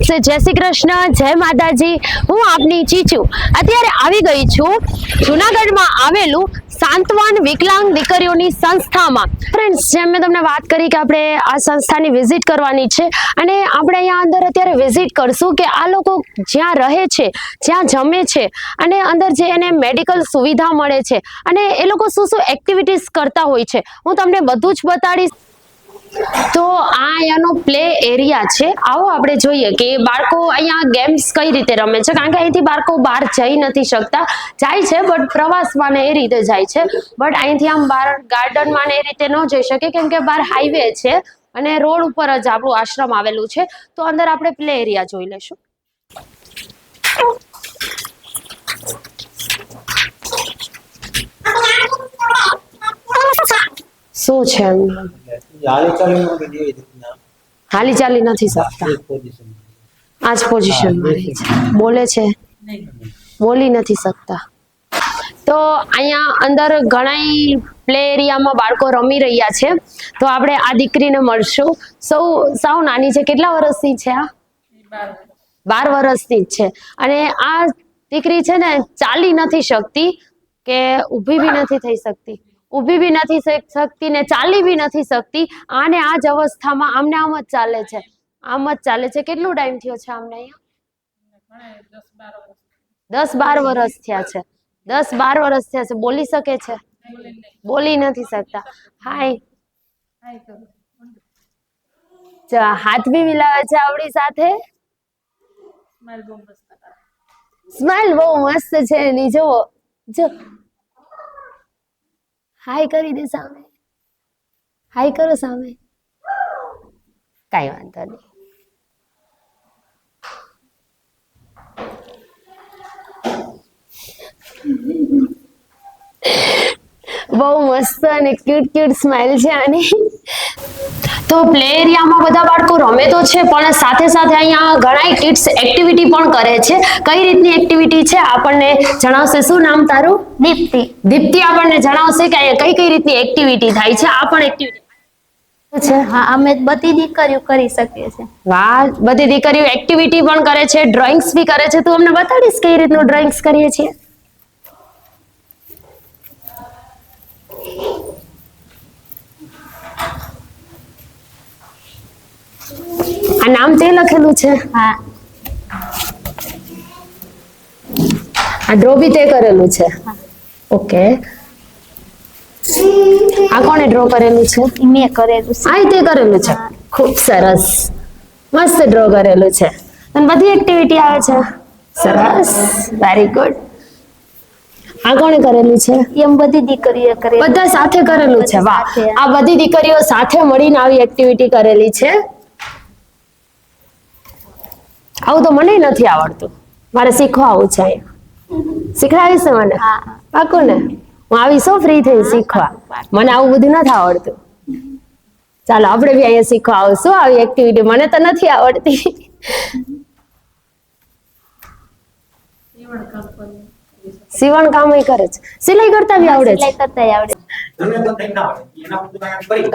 Friends, જય શ્રી કૃષ્ણ, જય માતાજી. હું આપની ચીચુ અત્યારે આવી ગઈ છું જુનાગઢમાં આવેલું સાંત્વન વિકલાંગ દીકરીઓની સંસ્થામાં. ફ્રેન્ડ્સ, જેમ મેં તમને વાત કરી કે આપણે આ સંસ્થાની વિઝિટ કરવાની છે અને આપણે અહીંયા અંદર અત્યારે વિઝિટ કરશું કે આ લોકો જ્યાં રહે છે, જ્યાં જમે છે અને અંદર જે એને મેડિકલ સુવિધા મળે છે અને એ લોકો શું શું એક્ટિવિટીઝ કરતા હોય છે, હું તમને બધું જ બતાડીશ. તો આ અહીંયાનો પ્લે એરિયા છે. આવો આપણે જોઈએ કે બાળકો અહીંયા ગેમ્સ કઈ રીતે રમે છે, કારણ કે અહીંથી બાળકો બહાર જઈ નથી શકતા. જાય છે બટ પ્રવાસમાં ને એ રીતે જાય છે, બટ અહીંથી આમ બહાર ગાર્ડનમાં ને એ રીતે ન જઈ શકે કેમ કે બહાર હાઈવે છે અને રોડ ઉપર જ આપણું આશ્રમ આવેલું છે. તો અંદર આપણે પ્લે એરિયા જોઈ લેશું. શું છે હાલી ચાલી નથી શકતા, આ જ પોઝિશનમાં રહે છે, બોલે છે, બોલી નથી શકતા. તો અહીંયા અંદર ઘણા પ્લે એરિયામાં બાળકો રમી રહ્યા છે. તો આપણે આ દીકરીને મળશું. સાવ નાની છે. કેટલા વર્ષની છે? આ 12 વર્ષની જ છે. અને આ દીકરી છે ને ચાલી નથી શકતી કે ઊભી બી નથી થઈ શકતી, ઊભી બી નથી શકતી ને ચાલી બી નથી શકતી. આને આ જ અવસ્થામાં આમને આમ જ ચાલે છે, આમ જ ચાલે છે. કેટલો ટાઈમ થયો છે આમને? અહીંયા 10-12 વર્ષ થયા છે. 10-12 વર્ષ થયા છે. બોલી શકે છે? બોલી નથી શકતા. હાય, હાથ બી મિલાવે છે આપણી સાથે. સ્માઈલ બહુ મસ્ત છે એની. જોવો, જો હાય કરી દે સામે, હાય કરો સામે. કઈ વાંધો નહીં. બહુ મસ્ત અને ક્યુટ સ્માઈલ છે આની. તો પ્લે એરિયામાં બધા બાળકો રમે તો છે પણ સાથે સાથે અહીંયા ઘણા કિડ્સ એક્ટિવિટી પણ કરે છે. કઈ રીતની એક્ટિવિટી છે આપણને જણાવશે. શું નામ તારું? દીપ્તિ. દીપ્તિ આપણને જણાવશે કે અહીંયા કઈ રીતની એક્ટિવિટી થાય છે. આ પણ એક્ટિવિટી છે. હા, અમે બધી દીકરીઓ કરી શકીએ છીએ. વાહ, બધી દીકરીઓ એક્ટિવિટી પણ કરે છે, ડ્રોઈંગ્સ બી કરે છે. તું અમને બતાડીશ કઈ રીતનું ડ્રોઈંગ્સ કરીએ છીએ? આ નામ તે લખેલું છે? હા. આ ડ્રો બી તે કરેલું છે? ઓકે. આ કોણે ડ્રો કરેલું છે? મેં કરેલું છે. આ તે કરેલું છે. ખૂબ સરસ, મસ્ત ડ્રો કરેલું છે. અને બધી એક્ટિવિટી આવે છે. સરસ, વેરી ગુડ. આ કોણે કરેલું છે? એમ બધી દીકરીઓ કરે. બધા સાથે કરેલું છે. વાહ, આ બધી દીકરીઓ સાથે મળીને આવી એક્ટિવિટી કરેલી છે. આવું તો મને નથી આવડતું, મારે શીખવા આવું છે. શીખડાવીશ ને મને? પાકું ને? હું આવીશ ફ્રી થઈ શીખવા. મને આવું બધું નથી આવડતું. ચાલો આપણે બી અહીંયા શીખવા આવશું આવી એક્ટિવિટી. મને તો નથી આવડતી. સીવણ કામ કરે છે, સિલાઈ કરતા બી આવડે છે? સિલાઈ કરતા આવડે.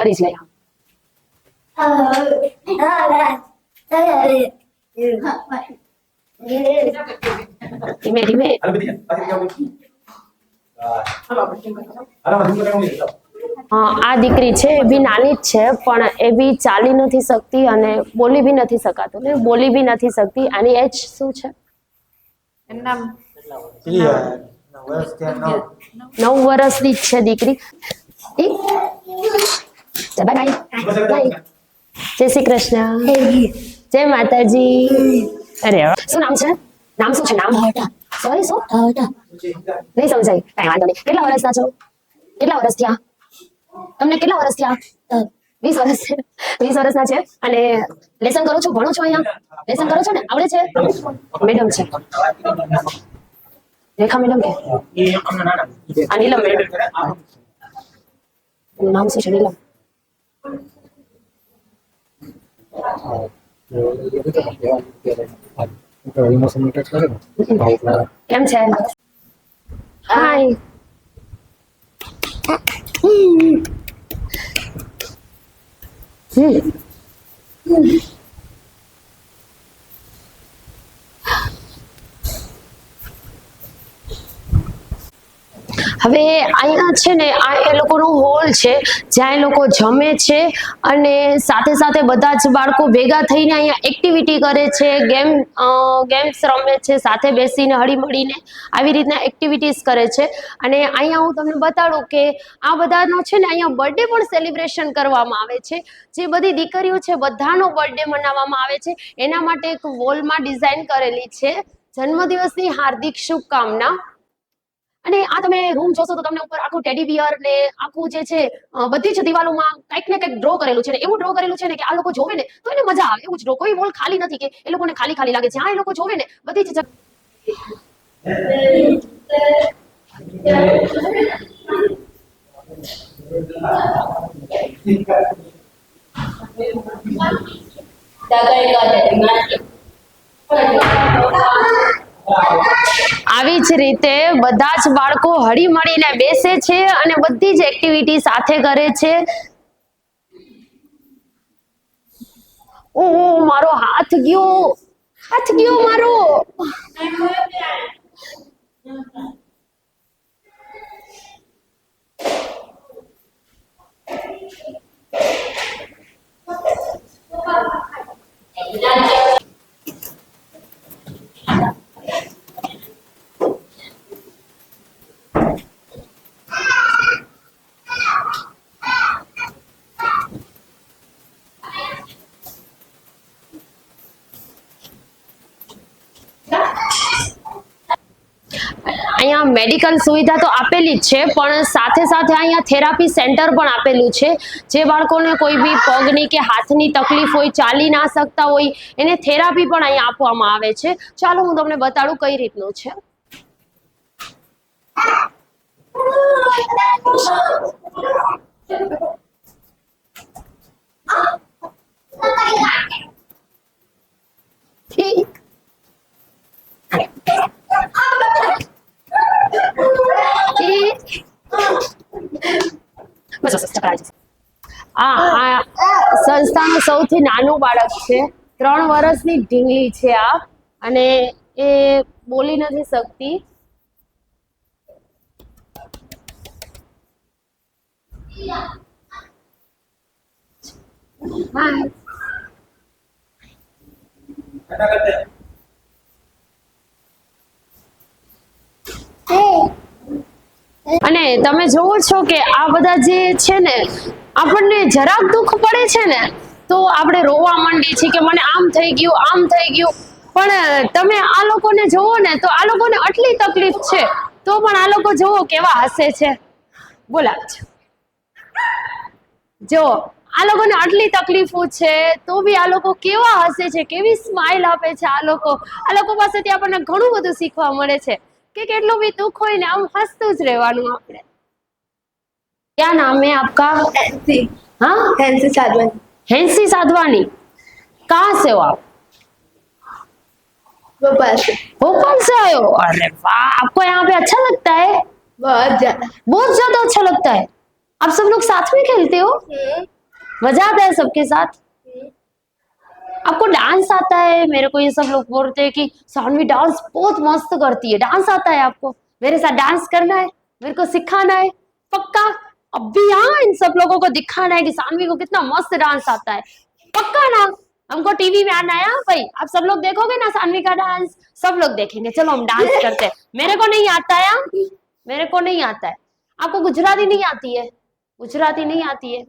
કરીશ લઈ. ધીમે ધીમે. આ દીકરી છે એ બી નાની જ છે પણ એ બી ચાલી નથી શકતી અને બોલી બી નથી શકાતું ને, બોલી બી નથી શકતી. આની એજ શું છે? 9 વર્ષની જ છે દીકરી. જય શ્રી કૃષ્ણ, જય માતાજી. અરે શું નામ છે? નામ શું છે? નામ સોરી શું નહીં સમજાય. કઈ વાંધો નહીં. કેટલા વર્ષના છો? કેટલા વર્ષ થયા તમને? કેટલા વર્ષ થયા? 20 વર્ષ. 20 વર્ષના છે અને લેસન કરો છો, ભણો છો? અહીંયા લેસન કરો છો ને? આવડે છે? મેડમ છે રેખા મેડમ કે આ નીલમ મેડમ. નામ શું છે? નીલમ. કેમ છે? હાય. હવે અહીંયા છે ને આ એ લોકોનો હોલ છે જ્યાં એ લોકો જમે છે અને સાથે સાથે બધા જ બાળકો ભેગા થઈને અહીંયા એક્ટિવિટી કરે છે, ગેમ્સ રમે છે, સાથે બેસીને હળીમળીને આવી રીતના એક્ટિવિટીઝ કરે છે. અને અહીંયા હું તમને બતાડું કે આ બધાનો છે ને અહીંયા બર્થડે પણ સેલિબ્રેશન કરવામાં આવે છે. જે બધી દીકરીઓ છે બધાનો બર્થડે મનાવવામાં આવે છે. એના માટે એક વોલમાં ડિઝાઇન કરેલી છે જન્મદિવસની હાર્દિક શુભકામના. અને આ તમે રૂમ જોશો તો તમને ઉપર આખું ટેડી બિયર ને આખું જે છે બધી જ દિવાલોમાં કંઈક ને કંઈક ડ્રો કરેલું છે ને એવું ડ્રો કરેલું છે ને કે આ લોકો જોવે ને તો એને મજા આવે એવું જ ડ્રો. કોઈ વોલ ખાલી નથી કે એ લોકોને ખાલી ખાલી લાગે. જ્યાં એ લોકો જોવે ને બધી જ આવી જ રીતે બધા જ બાળકો હળી મળીને બેસે છે અને બધી જ એક્ટિવિટી સાથે કરે છે. ઓહો મારો હાથ ગયો મારો. અહીંયા મેડિકલ સુવિધા તો આપેલી જ છે પણ સાથે સાથે અહીંયા થેરાપી સેન્ટર પણ આપેલું છે. જે બાળકોને કોઈ બી પગની કે હાથની તકલીફ હોય, ચાલી ના શકતા હોય, એને થેરાપી પણ અહીંયા આપવામાં આવે છે. ચાલો હું તમને બતાડું કઈ રીતનું છે. આ સંસ્થાનું સૌથી નાનું બાળક છે. 3 વર્ષની ઢીંગલી છે આ અને એ બોલી નથી શકતી. અને તમે જોવો છો કે આ બધા જે છે ને આપણને જરાક દુઃખ પડે છે ને તો આપણે રોવા માંડીએ છીએ કે મને આમ થઈ ગયું. પણ તમે આ લોકોને જોવો ને તો આ લોકોને આટલી તકલીફ છે તો પણ આ લોકો જોવો કેવા હસે છે. બોલાવજો. જો આ લોકોને આટલી તકલીફો છે તો બી આ લોકો કેવા હસે છે, કેવી સ્માઈલ આપે છે. આ લોકો પાસેથી આપણને ઘણું બધું શીખવા મળે છે કે કેટલું બી દુઃખ હોય ને આમ હસતું જ રહેવાનું આપણે. क्या नाम है आपका? हैंसी. हाँ, हैंसी साधवानी. हैंसी साधवानी. कहाँ से हो आप? भोपाल से. भोपाल से आए हो? अरे वाह, आपको यहाँ पे अच्छा लगता है? बहुत ज्यादा अच्छा लगता है. आप सब लोग साथ में खेलते हो? मजा आता है सबके साथ? आपको डांस आता है? मेरे को ये सब लोग बोलते हैं कि सानवी डांस बहुत मस्त करती है. डांस आता है आपको? मेरे साथ डांस करना है, मेरे को सिखाना है पक्का. अभी यहाँ इन सब लोगों को दिखाना है कि सानवी को कितना मस्त डांस आता है. पक्का ना? हमको टीवी में आना है. हाँ भाई, आप सब लोग देखोगे ना सानवी का डांस? सब लोग देखेंगे. चलो हम डांस करते हैं. मेरे को नहीं आता है. मेरे को नहीं आता है. आपको गुजराती नहीं आती है? गुजराती नहीं आती है?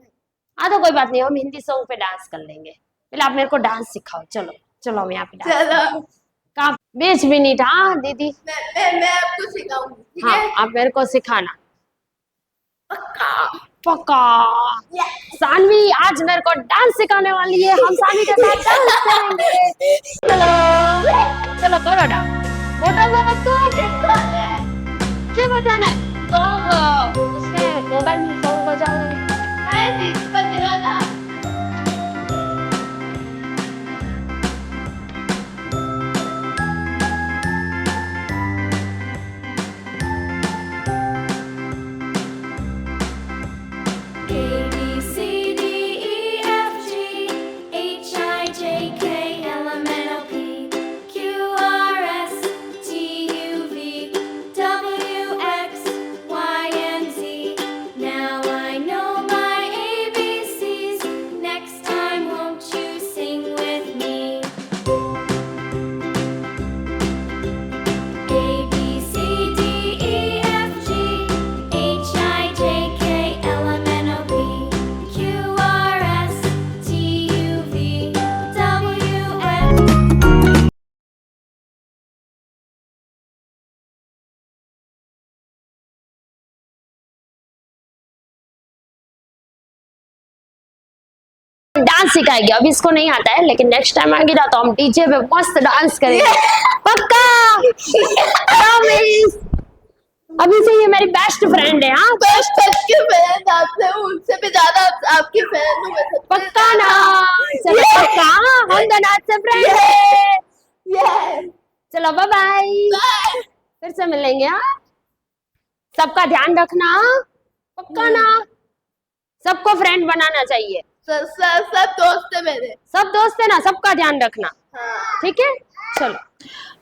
हाँ तो कोई बात नहीं, हम हिंदी सॉन्ग पे डांस कर लेंगे. पहले आप मेरे को डांस सिखाओ. चलो चलो हम यहाँ पे डांस. चलो. कहाँ? 20 मिनट. हाँ दीदी, मैं आपको सिखाऊंगी. ठीक हाँ है? आप मेरे को सिखाना पक्का. पक्का. सानवी आज मेरे को डांस सिखाने वाली है. हम सानवी के साथ डांस करेंगे. चलो चलो करो डांस. मोटा बाबा तो क्या बजाना है? उसमें मोबाइल में सॉन्ग बजाओ. A, B, C, D, E, F, G, H, I, J, K, L, M, N, O, P, Q, R, dance सिखाएगी। अब इसको नहीं आता है, लेकिन नेक्स्ट टाइम आएगी ना तो हम डीजे पे मस्त डांस करेंगे। पक्का प्रॉमिस। अभी से ये मेरी बेस्ट फ्रेंड है। हाँ मैं सबके फैन आपसे हूँ, उनसे भी ज्यादा आपकी फैन हूँ मैं सबसे पक्का ना? चलो पक्का, हम दोनों आज से फ्रेंड है। Yes. चलो बाय बाय, Bye. फिर से मिलेंगे। हाँ सबका ध्यान रखना, पक्का ना? सबको फ्रेंड बनाना चाहिए। सब दोस्त है मेरे। सब दोस्त है ना, सबका ध्यान रखना। हाँ. ઠીક છે ચલો।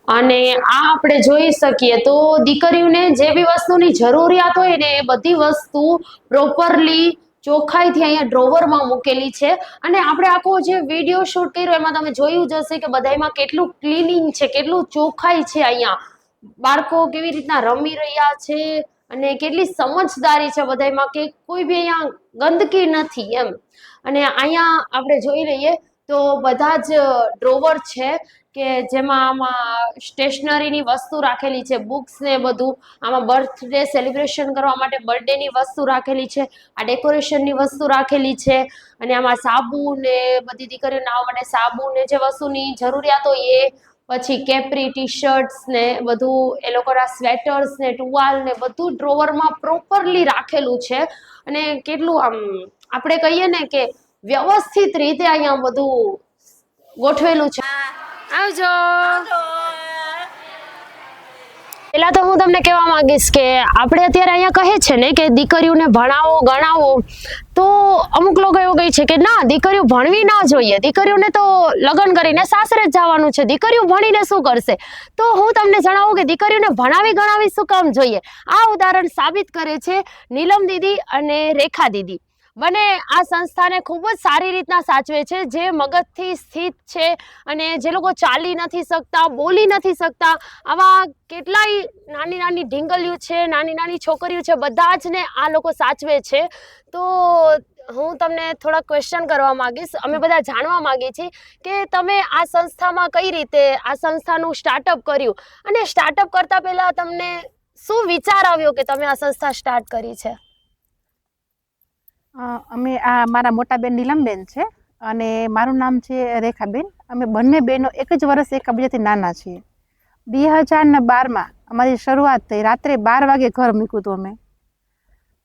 અને આ આપણે જોઈ શકીએ તો દીકરીઓને જે બી વસ્તુની જરૂરિયાત હોય ને એ બધી વસ્તુ પ્રોપરલી ચોખ્ખાઈથી અહીંયા ડ્રોવરમાં મૂકેલી છે। અને આપણે આખો જે વિડીયો શૂટ કર્યો એમાં તમે જોયું જ હશે કે બધાયમાં કેટલું ક્લીનિંગ છે, કેટલું ચોખ્ખાઈ છે। અહીંયા બાળકો કેવી રીતના રમી રહ્યા છે અને કેટલી સમજદારી છે બધાયમાં કે કોઈ બી અહીંયા ગંદકી નથી એમ। અને અહીંયા આપણે જોઈ લઈએ તો બધા જ ડ્રોવર છે કે જેમાં આમાં સ્ટેશનરીની વસ્તુ રાખેલી છે, બુક્સ ને બધું। આમાં બર્થડે સેલિબ્રેશન કરવા માટે બર્થડેની વસ્તુ રાખેલી છે, આ ડેકોરેશનની વસ્તુ રાખેલી છે। અને આમાં સાબુ ને બધી દીકરીઓ નાવા માટે સાબુ ને જે વસ્તુની જરૂરિયાત હોય એ, પછી કેપ્રી, ટી શર્ટ્સ ને બધું, એ લોકોના સ્વેટર્સ ને ટુવાલ ને બધું ડ્રોવરમાં પ્રોપરલી રાખેલું છે। અને કેટલું આમ આપણે કહીએ ને કે વ્યવસ્થિત રીતે અહીંયા બધું ગોઠવેલું છે। આવજો। પેલા તો હું તમને કહેવા માંગીશ કે આપણે અત્યારે અહીંયા કહે છે ને કે દીકરીઓને ભણાવો ગણાવો, તો અમુક લોકો એવું કહે છે કે ના દીકરીઓ ભણવી ના જોઈએ, દીકરીઓને તો લગ્ન કરીને સાસરે જ જવાનું છે, દીકરીઓ ભણીને શું કરશે? તો હું તમને જણાવું કે દીકરીઓને ભણાવી ગણાવી શું કામ જોઈએ? આ ઉદાહરણ સાબિત કરે છે નીલમ દીદી અને રેખા દીદી। બંને આ સંસ્થાને ખૂબ જ સારી રીતના સાચવે છે, જે મગજથી સ્થિત છે અને જે લોકો ચાલી નથી શકતા, બોલી નથી શકતા, આવા કેટલાય નાની નાની ઢીંગલીઓ છે, નાની નાની છોકરીઓ છે, બધા જ ને આ લોકો સાચવે છે। તો હું તમને થોડા ક્વેશ્ચન કરવા માંગીશ, અમે બધા જાણવા માંગીએ છીએ કે તમે આ સંસ્થામાં કઈ રીતે આ સંસ્થાનું સ્ટાર્ટઅપ કર્યું અને સ્ટાર્ટઅપ કરતા પહેલા તમને શું વિચાર આવ્યો કે તમે આ સંસ્થા સ્ટાર્ટ કરી છે? અમે આ મારા મોટા બેન નીલમબેન છે અને મારું નામ છે રેખાબેન। અમે બંને બહેનો એક જ વર્ષ એકબીજાથી નાના છીએ। 2012માં અમારી શરૂઆત થઈ। રાત્રે 12 વાગે ઘર મૂક્યું હતું અમે।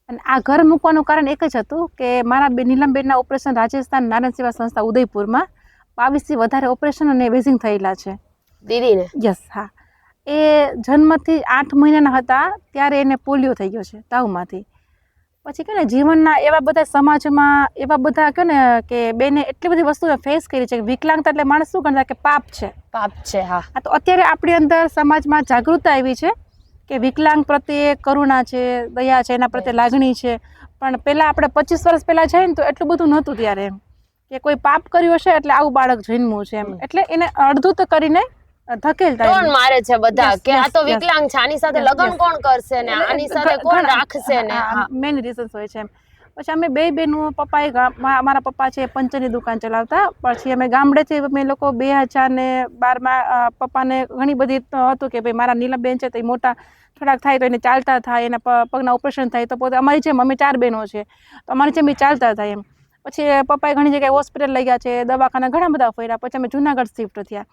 અને આ ઘર મૂકવાનું કારણ એક જ હતું કે મારા નીલમબેનના ઓપરેશન રાજસ્થાન નારાયણ સેવા સંસ્થા ઉદયપુરમાં 22થી વધારે ઓપરેશન અને વેઝિંગ થયેલા છે દીદીને। યસ, હા। એ જન્મથી 8 મહિનાના હતા ત્યારે એને પોલિયો થઈ ગયો છે તાવમાંથી। પછી કે ને જીવનના એવા બધા સમાજમાં એવા બધા કે ને કે બેને એટલી બધી વસ્તુને ફેસ કરી છે કે વિકલાંગતા એટલે માણસ શું ગણતા કે પાપ છે, પાપ છે। હા, તો અત્યારે આપણી અંદર સમાજમાં જાગૃતતા આવી છે કે વિકલાંગ પ્રત્યે કરુણા છે, દયા છે, એના પ્રત્યે લાગણી છે। પણ પહેલાં આપણે 25 વર્ષ પહેલાં જઈએ ને તો એટલું બધું નહોતું ત્યારે, એમ કે કોઈ પાપ કર્યું હશે એટલે આવું બાળક જન્મ્યું છે એમ, એટલે એને અડધું તો કરીને ધકેલતા કોણ મારે છે બધા Yes, કે આ yes, તો yes. વિકલાંગ છે, આની સાથે Yes, લગ્ન yes. કોણ કરશે ને આની સાથે કોણ રાખશે ને? હા, મેઇન રીઝન્સ હોય છે એમ। પછી અમે બે બહેનો, પપ્પાએ મારા પપ્પા છે પંચરની દુકાન ચલાવતા। પછી અમે ગામડેથી અમે લોકો 2012માં પપ્પાને ઘણી બધી હતું કે ભાઈ મારા નીલમબેન છે તો એ મોટા થોડાક થાય તો એને ચાલતા થાય, એના પગના ઓપરેશન થાય તો પોતે અમારી જેમ અમે 4 બહેનો છે તો અમારી જેમ એ ચાલતા થાય એમ। પછી પપ્પાએ ઘણી જગ્યાએ હોસ્પિટલ લઈ ગયા છે, દવાખાના ઘણા બધા ફર્યા। પછી અમે જુનાગઢ શિફ્ટ થયા।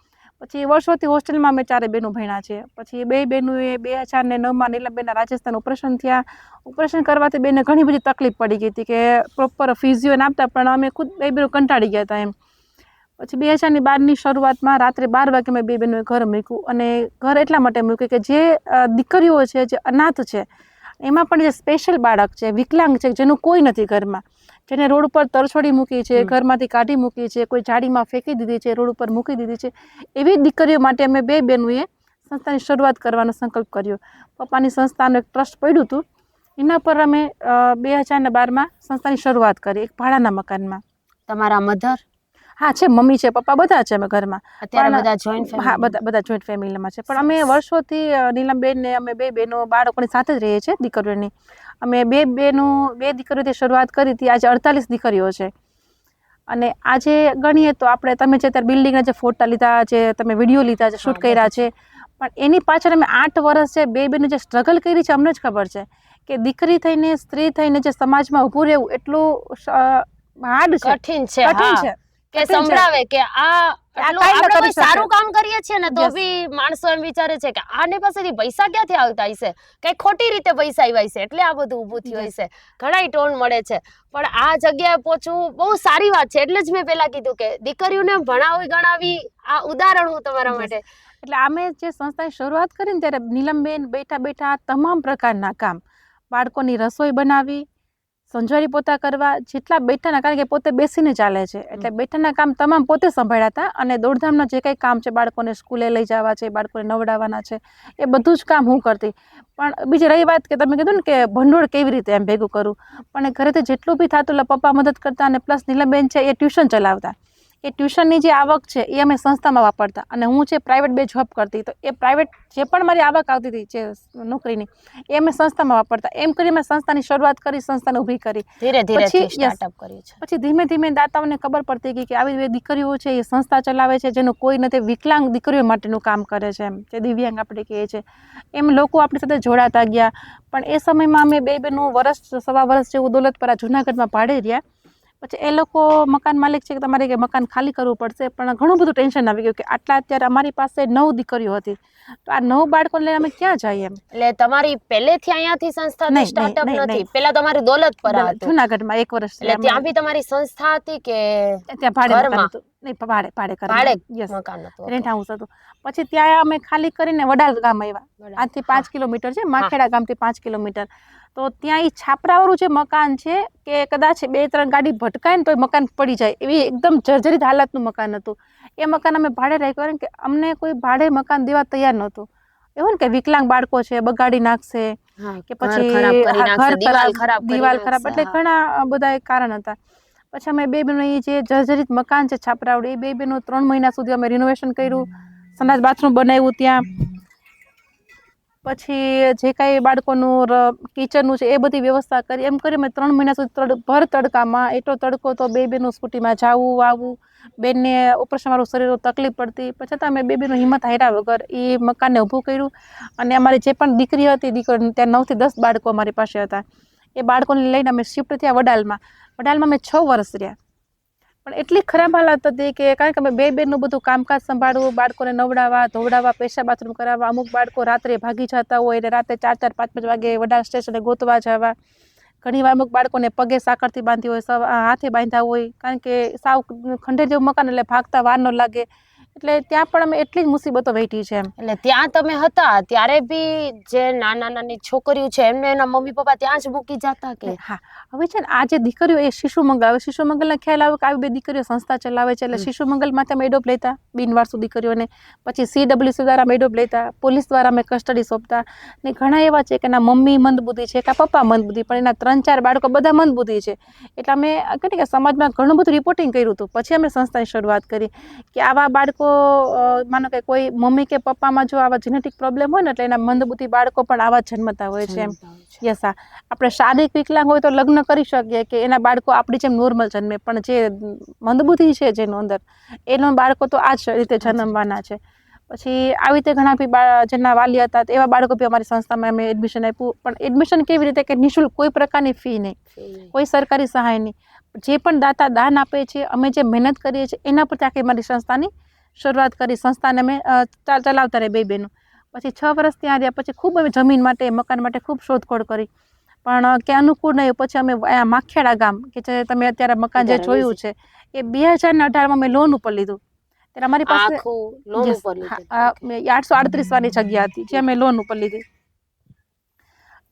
પછી વર્ષોથી હોસ્ટેલમાં અમે 4 બહેનો ભણ્યા છે। પછી 2 બહેનોએ 2009માં નીલમબેનના રાજસ્થાન ઓપરેશન થયા। ઓપરેશન કરવાથી બેને ઘણી બધી તકલીફ પડી ગઈ હતી કે પ્રોપર ફિઝિયોને આપતા, પણ અમે ખુદ 2 બહેનો કંટાળી ગયા હતા એમ। પછી 2012ની શરૂઆતમાં રાત્રે 12 વાગે મેં 2 બહેનોએ ઘર મૂક્યું। અને ઘર એટલા માટે મૂક્યું કે જે દીકરીઓ છે, જે અનાથ છે, એમાં પણ જે સ્પેશિયલ બાળક છે, વિકલાંગ છે, જેનું કોઈ નથી ઘરમાં, જેને રોડ ઉપર તરછોડી મૂકી છે, ઘરમાંથી કાઢી મૂકી છે, કોઈ ઝાડીમાં ફેંકી દીધી છે, રોડ ઉપર મૂકી દીધી છે, એવી દીકરીઓ માટે અમે 2 બહેનોએ સંસ્થાની શરૂઆત કરવાનો સંકલ્પ કર્યો। પપ્પાની સંસ્થાનું એક ટ્રસ્ટ પડ્યું હતું, એના પર અમે 2012માં સંસ્થાની શરૂઆત કરી એક ભાડાના મકાનમાં। તમારા મધર? હા છે, મમ્મી છે, પપ્પા બધા છે અમે ઘરમાં। અત્યારે બધા જોઈન્ટ હા, બધા જોઈન્ટ ફેમિલીમાં છે। પણ અમે વર્ષોથી નીલમબેન ને અમે 2 બહેનો બાળકોની સાથે જ રહીએ છીએ દીકરીઓની। અમે 2 દીકરીઓથી શરૂઆત કરી હતી, આજે 48 દીકરીઓ છે। અને આજે ગણીએ તો આપણે તમે જે અત્યારે બિલ્ડિંગના જે ફોટા લીધા છે, તમે વિડીયો લીધા છે, શૂટ કર્યા છે, પણ એની પાછળ અમે 8 વર્ષ છે 2 બહેનો જે સ્ટ્રગલ કરી છે અમને જ ખબર છે કે દીકરી થઈને, સ્ત્રી થઈને જે સમાજમાં ઊભું રહેવું એટલું હાર્ડ છે, કઠિન છે, કઠિન હા. છે. કે કઠિન છે. સંભળાવે કે આટલું કાંઈ ન આપણે કરી કોઈ શકે. સારું કામ કરીએ છીએ ને તો Yes. બી માણસો એમ વિચારે છે કે આને પાસેથી પૈસા ક્યાંથી આવતા હશે, કઈ ખોટી રીતે પૈસા આવ્યા હશે એટલે આ બધું ઊભું થયું Yes. હશે, ઘણા ટોન મળે છે. પણ આ જગ્યાએ પહોંચવું બહુ સારી વાત છે. એટલે જ મેં પહેલા કીધું કે દીકરીઓને ભણાવી ગણાવી આ ઉદાહરણ હું તમારા Yes. માટે. એટલે અમે જે સંસ્થાની શરૂઆત કરી ને ત્યારે નીલમબેન બેઠા બેઠા તમામ પ્રકારના કામ, બાળકોની રસોઈ બનાવી, સંજવારી પોતા કરવા, જેટલા બેઠાના, કારણ કે પોતે બેસીને ચાલે છે એટલે બેઠાના કામ તમામ પોતે સંભાળ્યા હતા. અને દોડધામના જે કંઈ કામ છે, બાળકોને સ્કૂલે લઈ જવા છે, બાળકોને નવડાવવાના છે, એ બધું જ કામ હું કરતી. પણ બીજી રહી વાત કે તમે કીધું ને કે ભંડોળ કેવી રીતે એમ ભેગું કરું, પણ ઘરેથી જેટલું બી થતું એટલે પપ્પા મદદ કરતા, અને પ્લસ નીલમબેન છે એ ટ્યુશન ચલાવતા. એ ટ્યુશનની જે આવક છે એ અમે સંસ્થામાં વાપરતા, અને હું છે પ્રાઇવેટ બે જોબ કરતી, તો એ પ્રાઇવેટ જે પણ મારી આવક આવતી હતી જે નોકરીની, એ અમે સંસ્થામાં વાપરતા. એમ કરી મેં સંસ્થાની શરૂઆત કરી, સંસ્થાને ઊભી કરી. ધીરે ધીરે પછી સ્ટાર્ટઅપ કર્યું છે. પછી ધીમે ધીમે દાતાઓને ખબર પડતી ગઈ કે આવી એવી દીકરીઓ છે એ સંસ્થા ચલાવે છે જેનું કોઈ નથી, વિકલાંગ દીકરીઓ માટેનું કામ કરે છે, એમ જે દિવ્યાંગ આપણે કહીએ છીએ, એમ લોકો આપણી સાથે જોડાતા ગયા. પણ એ સમયમાં અમે બે બેનું સવા વર્ષ જેવું દોલતપરા જુનાગઢમાં ભાડે રહ્યા. પછી એ લોકો મકાન માલિક છે કે તમારે કે મકાન ખાલી કરવું પડશે, પણ ઘણું બધું ટેન્શન આવી ગયું કે આટલા અત્યારે અમારી પાસે 9 દીકરીઓ હતી, તો આ 9 બાળકોને લઈને અમે ક્યાં જઈએ એમ. એટલે તમારી પહેલેથી અહીંયાથી સંસ્થાથી સ્ટાર્ટઅપ નથી, પહેલા તમારી દોલતપરા હતું જુનાગઢમાં 1 વર્ષ એટલે ત્યાં બી તમારી સંસ્થા હતી કે ત્યાં ભાડે મકાન ઘરમાં? હતું. નહીં, ભાડે ભાડે યસ, મકાન હતું. રેન્ટ હાઉસ હતું. પછી ત્યાં અમે ખાલી કરીને વડાલ ગામ આવ્યા. આજથી 5 કિલોમીટર છે, માખેડા ગામથી 5 કિલોમીટર. તો ત્યાં એ છાપરાવાળું જે મકાન છે કે કદાચ 2-3 ગાડી ભટકાય ને તો મકાન પડી જાય એવી એકદમ જર્જરિત હાલતનું મકાન હતું. એ મકાન અમે ભાડે રાખ્યું કે અમને કોઈ ભાડે મકાન દેવા તૈયાર નહોતું. એવું ને કે વિકલાંગ બાળકો છે, બગાડી નાખશે કે પછી દિવાલ ખરાબ, એટલે ઘણા બધા કારણ હતા. પછી અમે બે બહેનો એ જે જર્જરિત મકાન છે છાપરાવાળું, એ બે બહેનો 3 મહિના સુધી અમે રિનોવેશન કર્યું, સંડાસ બાથરૂમ બનાવ્યું ત્યાં. પછી જે કાંઈ બાળકોનું કિચનનું છે એ બધી વ્યવસ્થા કરી. એમ કરી મેં 3 મહિના સુધી ભર તડકામાં, એટલો તડકો તો બે બેનું સ્કૂટીમાં જવું આવવું, બેનને ઓપરેશનવાળું શરીર તકલીફ પડતી, પછી છતાં અમે બે બેનું હિંમત હાર્યા વગર એ મકાનને ઊભું કર્યું. અને અમારી જે પણ દીકરી હતી, દીકરી ત્યાં 9 થી 10 બાળકો અમારી પાસે હતા, એ બાળકોને લઈને અમે શિફ્ટ થયા વડાલમાં. વડાલમાં અમે 6 વર્ષ રહ્યા. પણ એટલી ખરાબ હાલત હતી કે કારણ કે અમે બે બેનનું બધું કામકાજ સંભાળવું, બાળકોને નવડાવવા, ધોવડાવવા, પેશાબ બાથરૂમ કરાવવા, અમુક બાળકો રાત્રે ભાગી જતા હોય એટલે રાતે 4-4, 5-5 વાગે વડાલ સ્ટેશને ગોતવા જવા. ઘણીવાર અમુક બાળકોને પગે સાકરથી બાંધી હોય, હાથે બાંધ્યા હોય, કારણ કે સાવ ખંડેર જેવું મકાન એટલે ભાગતા વાર ન લાગે. એટલે ત્યાં પણ અમે એટલી જ મુસીબતો વેઠી છે એમ. એટલે ત્યાં તમે હતા ત્યારે બી જે નાની છોકરીઓ છે એમને એના મમ્મી પપ્પા ત્યાં જ મૂકી જતા કે? હા, હવે છે ને આ જે દીકરીઓ એ શિશુ મંગલ, હવે શિશુ મંગલને ખ્યાલ આવે કે આવી બે દીકરીઓ સંસ્થા ચલાવે છે એટલે શિશુ મંગલમાંથી અમે એડોપ લેતા બિનવારસુ દીકરીઓને, પછી CWC દ્વારા અમે એડોપ લેતા, પોલીસ દ્વારા અમે કસ્ટડી સોંપતા. ને ઘણા એવા છે કે એના મમ્મી મંદબુદ્ધિ છે કે પપ્પા મંદબુદ્ધિ, પણ એના 3-4 બાળકો બધા મંદબુદ્ધિ છે. એટલે અમે કહે કે સમાજમાં ઘણું બધું રિપોર્ટિંગ કર્યું હતું. પછી અમે સંસ્થાની શરૂઆત કરી કે આવા બાળકો, માનો કે કોઈ મમ્મી કે પપ્પામાં જો આવા જેનેટિક પ્રોબ્લેમ હોય ને એટલે એના મંદબુદ્ધિ બાળકો પણ આવા જન્મતા હોય છે એમ. યસ, હા, આપણે શારીરિક વિકલાંગ હોય તો લગ્ન કરી શકીએ કે એના બાળકો આપણી જેમ નોર્મલ જન્મે, પણ જે મંદબુદ્ધિ છે જેનો અંદર, એનો બાળકો તો આ જ રીતે જન્મવાના છે. પછી આવી રીતે ઘણા બી જેના વાલી હતા એવા બાળકો બી અમારી સંસ્થામાં અમે એડમિશન આપ્યું. પણ એડમિશન કેવી રીતે કે નિઃશુલ્ક, કોઈ પ્રકારની ફી નહીં, કોઈ સરકારી સહાય નહીં. જે પણ દાતા દાન આપે છે, અમે જે મહેનત કરીએ છીએ એના પરથી આખી અમારી સંસ્થાની શરૂઆત કરી. સંસ્થાને અમે ચલાવતા રહે બે બહેનો. પછી 6 વર્ષ ત્યાં રહ્યા. પછી ખૂબ અમે જમીન માટે, મકાન માટે ખૂબ શોધખોળ કરી, પણ કે અનુકૂળ નહીં. પછી અમે માખેડા ગામ કે જે તમે અત્યારે મકાન જે જોયું છે એ 2018માં અમે લોન ઉપર લીધું. ત્યારે અમારી પાસે 838 વારની જગ્યા હતી જે અમે લોન ઉપર લીધી.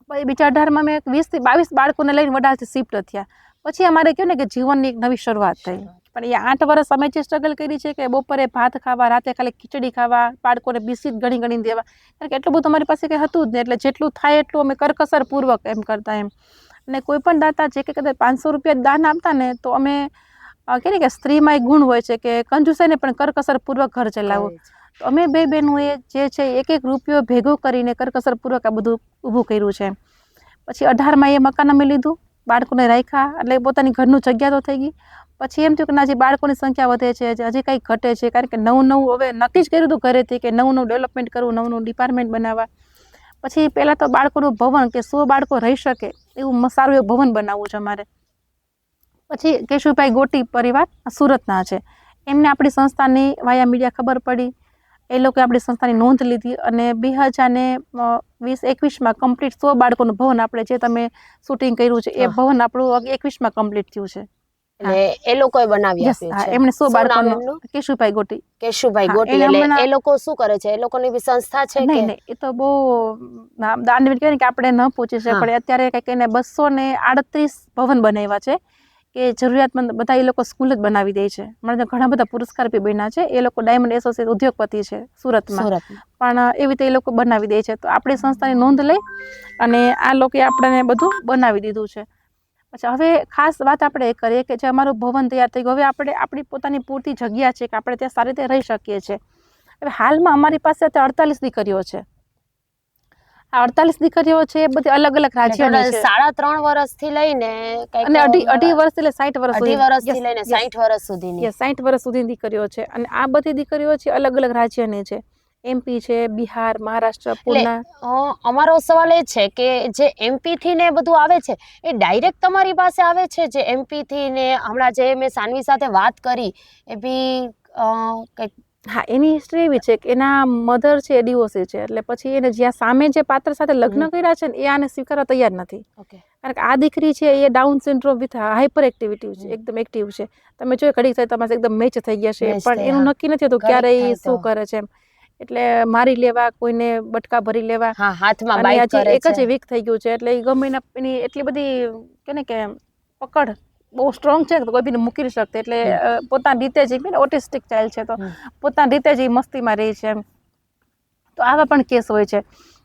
પછી 2018માં અમે 20 થી 22 બાળકોને લઈને વડાલથી શિફ્ટ થયા. પછી અમારે કહ્યું ને કે જીવનની એક નવી શરૂઆત થઈ. પણ એ 8 વર્ષ અમે જે સ્ટ્રગલ કરી છે કે બપોરે ભાત ખાવા, રાતે ખાલી ખીચડી ખાવા, બાળકોને બિસ્કિટ ગણી દેવા, કારણ કે એટલું બધું અમારી પાસે કંઈ હતું જ નહીં. એટલે જેટલું થાય એટલું અમે કરકસર પૂર્વક એમ કરતા એમ. અને કોઈ પણ દાતા જે કે કદાચ 500 રૂપિયા દાન આપતા ને તો અમે કહે કે સ્ત્રીમાં એક ગુણ હોય છે કે કંજુસાઈને પણ કરકસર પૂર્વક ઘર ચલાવો. તો અમે બે બહેનોએ જે છે 1-1 રૂપિયો ભેગો કરીને કરકસર પૂર્વક આ બધું ઊભું કર્યું છે. પછી 18માં એ મકાન અમે લીધું, બાળકોને રાખ્યા, એટલે પોતાની ઘરનું જગ્યા તો થઈ ગઈ. પછી એમ થયું કે ના, હજી બાળકોની સંખ્યા વધે છે, હજી કંઈક ઘટે છે, કારણ કે નવું હવે નક્કી જ કર્યું હતું ઘરેથી કે નવું ડેવલપમેન્ટ કરવું, નવું ડિપાર્ટમેન્ટ બનાવવા. પછી પહેલાં તો બાળકોનું ભવન કે 100 બાળકો રહી શકે એવું સારું એવું ભવન બનાવવું છે અમારે. પછી કેશુભાઈ ગોટી પરિવાર સુરતના છે, એમને આપણી સંસ્થાની વાયા મીડિયા ખબર પડી, એ લોકોએ આપણી સંસ્થાની નોંધ લીધી અને 2020-21માં કમ્પ્લીટ 100 બાળકોનું ભવન આપણે જે તમે શૂટિંગ કર્યું છે એ ભવન આપણું 21માં કમ્પ્લીટ થયું છે. એટલે એ લોકોએ બનાવી આપ્યું છે. એમને 100 શું નામ બાળકોનું એમનું? કેશુભાઈ ગોટી. કેશુભાઈ ગોટી. એને એટલે હમણાં- એ લોકો શું કરે છે? એ લોકોની બી સંસ્થા છે કે નહીં, એ તો બહુ દાનવીર કહેવાય ને કે આપણે ન પહોંચી શકીએ, હા. પણ અત્યારે કંઈક એને 238 ભવન બનાવ્યા છે કે જરૂરિયાતમંદ બધા એ લોકો સ્કૂલ જ બનાવી દે છે. મને તો ઘણા બધા પુરસ્કાર બી બન્યા છે. એ લોકો ડાયમંડ એસોસિએટ ઉદ્યોગપતિ છે સુરતમાં, સુરતમાં? પણ એવી રીતે એ લોકો બનાવી દે છે. તો આપણી સંસ્થાની નોંધ લઈ અને આ લોકોએ આપણને બધું બનાવી દીધું છે. પછી હવે ખાસ વાત આપણે એ કરીએ કે જે અમારું ભવન તૈયાર થઈ ગયું, હવે આપણે આપણી પોતાની પૂરતી જગ્યા છે કે આપણે ત્યાં સારી રીતે રહી શકીએ છીએ. હવે હાલમાં અમારી પાસે અત્યારે 48 દીકરીઓ છે. આ 48 દીકરીઓ છે એ બધી અલગ અલગ રાજ્યની છે 3.5 વર્ષથી લઈને કંઈક અને અઢી વર્ષ એટલે 60 વર્ષ 18 વર્ષથી સુધી. લઈને Yes, yes. 60 વર્ષ સુધીની. યસ, 60 વર્ષ સુધીની દીકરીઓ છે અને આ બધી દીકરીઓ છે અલગ અલગ રાજ્યની છે. એમપી છે, બિહાર, મહારાષ્ટ્ર, પૂના. અમારો સવાલ એ છે કે જે એમપી થી ને બધું આવે છે એ ડાયરેક્ટ તમારી પાસે આવે છે? જે એમપી થી ને હમણાં જે મેં સાનવી સાથે વાત કરી એ બી કંઈક હા, એની હિસ્ટ્રી એવી છે કે એના મધર છે એ ડિવોર્સી છે, એટલે પછી એને જ્યાં સામે જે પાત્ર સાથે લગ્ન કર્યા છે ને એ આને સ્વીકારવા તૈયાર નથી. ઓકે. કારણ કે આ દીકરી છે એ down syndrome with hyper activity છે, એકદમ એક્ટિવ છે. તમે જો ઘડી થાય તમારે એકદમ મેચ થઈ ગયા છે, Match પણ થઈ, એનું હા. નક્કી નથી હોતું ઘડીક ક્યારે થાય એ શું તો. કરે છે એમ. એટલે મારી લેવા, કોઈને બટકા ભરી લેવા, હા, હાથમાં અને બાઇક હજી કરે એક જ છે. વીક થઈ ગયું છે એટલે એ ગમે એની એટલી બધી કે ને કે પકડ બહુ સ્ટ્રોંગ છે કે કોઈ બીને મૂકી નહીં શકતી. એટલે પોતાની રીતે જ ઓટિસ્ટિક ચાઇલ્ડ છે તો પોતાની રીતે જ એ મસ્તીમાં રહે છે એમ. તો આવા પણ કેસ હોય છે.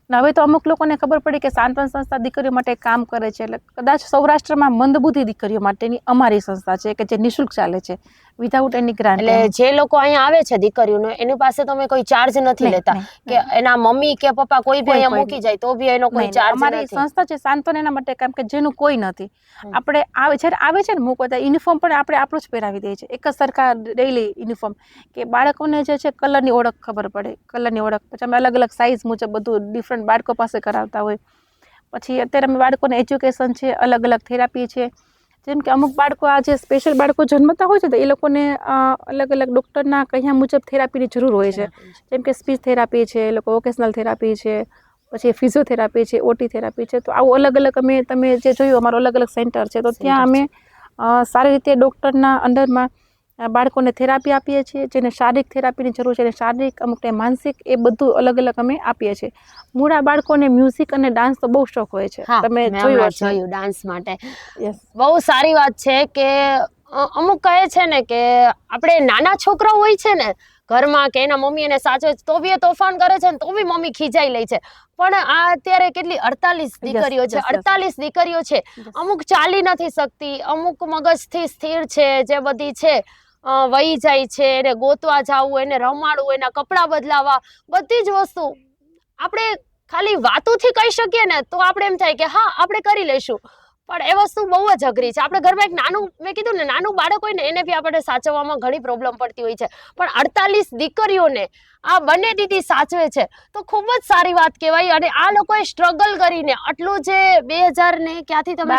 ને હવે તો અમુક લોકોને ખબર પડી કે સાંત્વન સંસ્થા દીકરીઓ માટે કામ કરે છે, એટલે કદાચ સૌરાષ્ટ્રમાં મંદબુદ્ધિ દીકરીઓ માટેની અમારી સંસ્થા છે કે જે નિઃશુલ્ક ચાલે છે, વિધાઉટ એની ગ્રાન્ટ. એટલે જે લોકો અહીંયા આવે છે દીકરીઓને એની પાસે તમે કોઈ ચાર્જ નથી લેતા કે એના મમ્મી કે પપ્પા કોઈ બી અહીંયા મૂકી જાય તો બી એનો કોઈ ચાર્જ અમારી નથી? સંસ્થા છે સાંત્વન એના માટે કામ કે જેનું કોઈ નથી. આપણે જ્યારે આવે છે ને મૂકવા ત્યાં યુનિફોર્મ પણ આપણે આપણું જ પહેરાવી દઈએ છીએ, એક જ સરખા ડેઈલી યુનિફોર્મ, કે બાળકોને જે છે કલરની ઓળખ ખબર પડે, કલરની ઓળખ. પછી અમે અલગ અલગ સાઇઝ મુજબ બધું ડિફરન્ટ બાળકો પાસે કરાવતા હોય. પછી અત્યારે અમે બાળકોને એજ્યુકેશન છે, અલગ અલગ થેરાપી છે. જેમ કે અમુક બાળકો આ જે સ્પેશિયલ બાળકો જન્મતા હોય છે તો એ લોકોને અલગ અલગ ડૉક્ટરના કહ્યા મુજબ થેરાપીની જરૂર હોય છે. જેમ કે સ્પીચ થેરાપી છે, એ લોકો વોકેશનલ થેરાપી છે, પછી ફિઝિયોથેરાપી છે, ઓટી થેરાપી છે. તો આવું અલગ અલગ અમે તમે જે જોયું અમારું અલગ અલગ સેન્ટર છે તો ત્યાં અમે સારી રીતે ડૉક્ટરના અંડરમાં બાળકોને થેરાપી આપીએ છીએ. જેને શારીરિક થેરાપીની જરૂર છે, એને શારીરિક, અમુકને માનસિક, એ બધું અલગ અલગ અમે આપીએ છીએ. મૂળા બાળકોને મ્યુઝિક અને ડાન્સ તો બહુ શોખ હોય છે, તમે જોયું ડાન્સ માટે. યસ. બહુ સારી વાત છે કે અમુક કહે છે ને કે આપણે નાના છોકરાઓ હોય છે ને ઘરમાં કે એના મમ્મી એને સાચવે છે તો બી એ તોફાન કરે છે ને તો બી મમ્મી ખીજાઈ લે છે, પણ આ અત્યારે કેટલી 48 દીકરીઓ છે, 48 દીકરીઓ છે, અમુક ચાલી નથી શકતી, અમુક મગજથી સ્થિર છે, જે બધી છે વહી જાય છે, એને ગોતવા જાવું, એને રમાડવું, એના કપડાં બદલાવા, બધી જ વસ્તુ આપણે ખાલી વાતોથી કહી શકીએ ને તો આપણે એમ થાય કે હા આપણે કરી લઈશું, પણ એ વસ્તુ બહુ જ અઘરી છે. આપણે ઘરમાં એક નાનું, મેં કીધું ને, નાનું બાળક હોય ને એને બી આપણે સાચવવામાં ઘણી પ્રોબ્લેમ પડતી હોય છે, પણ 48 દીકરીઓને આ બંને દીદી સાચવે છે તો ખૂબ જ સારી વાત કહેવાય. અને આ લોકોએ સ્ટ્રગલ કરીને આટલું જે 2000 ને ક્યાંથી તમે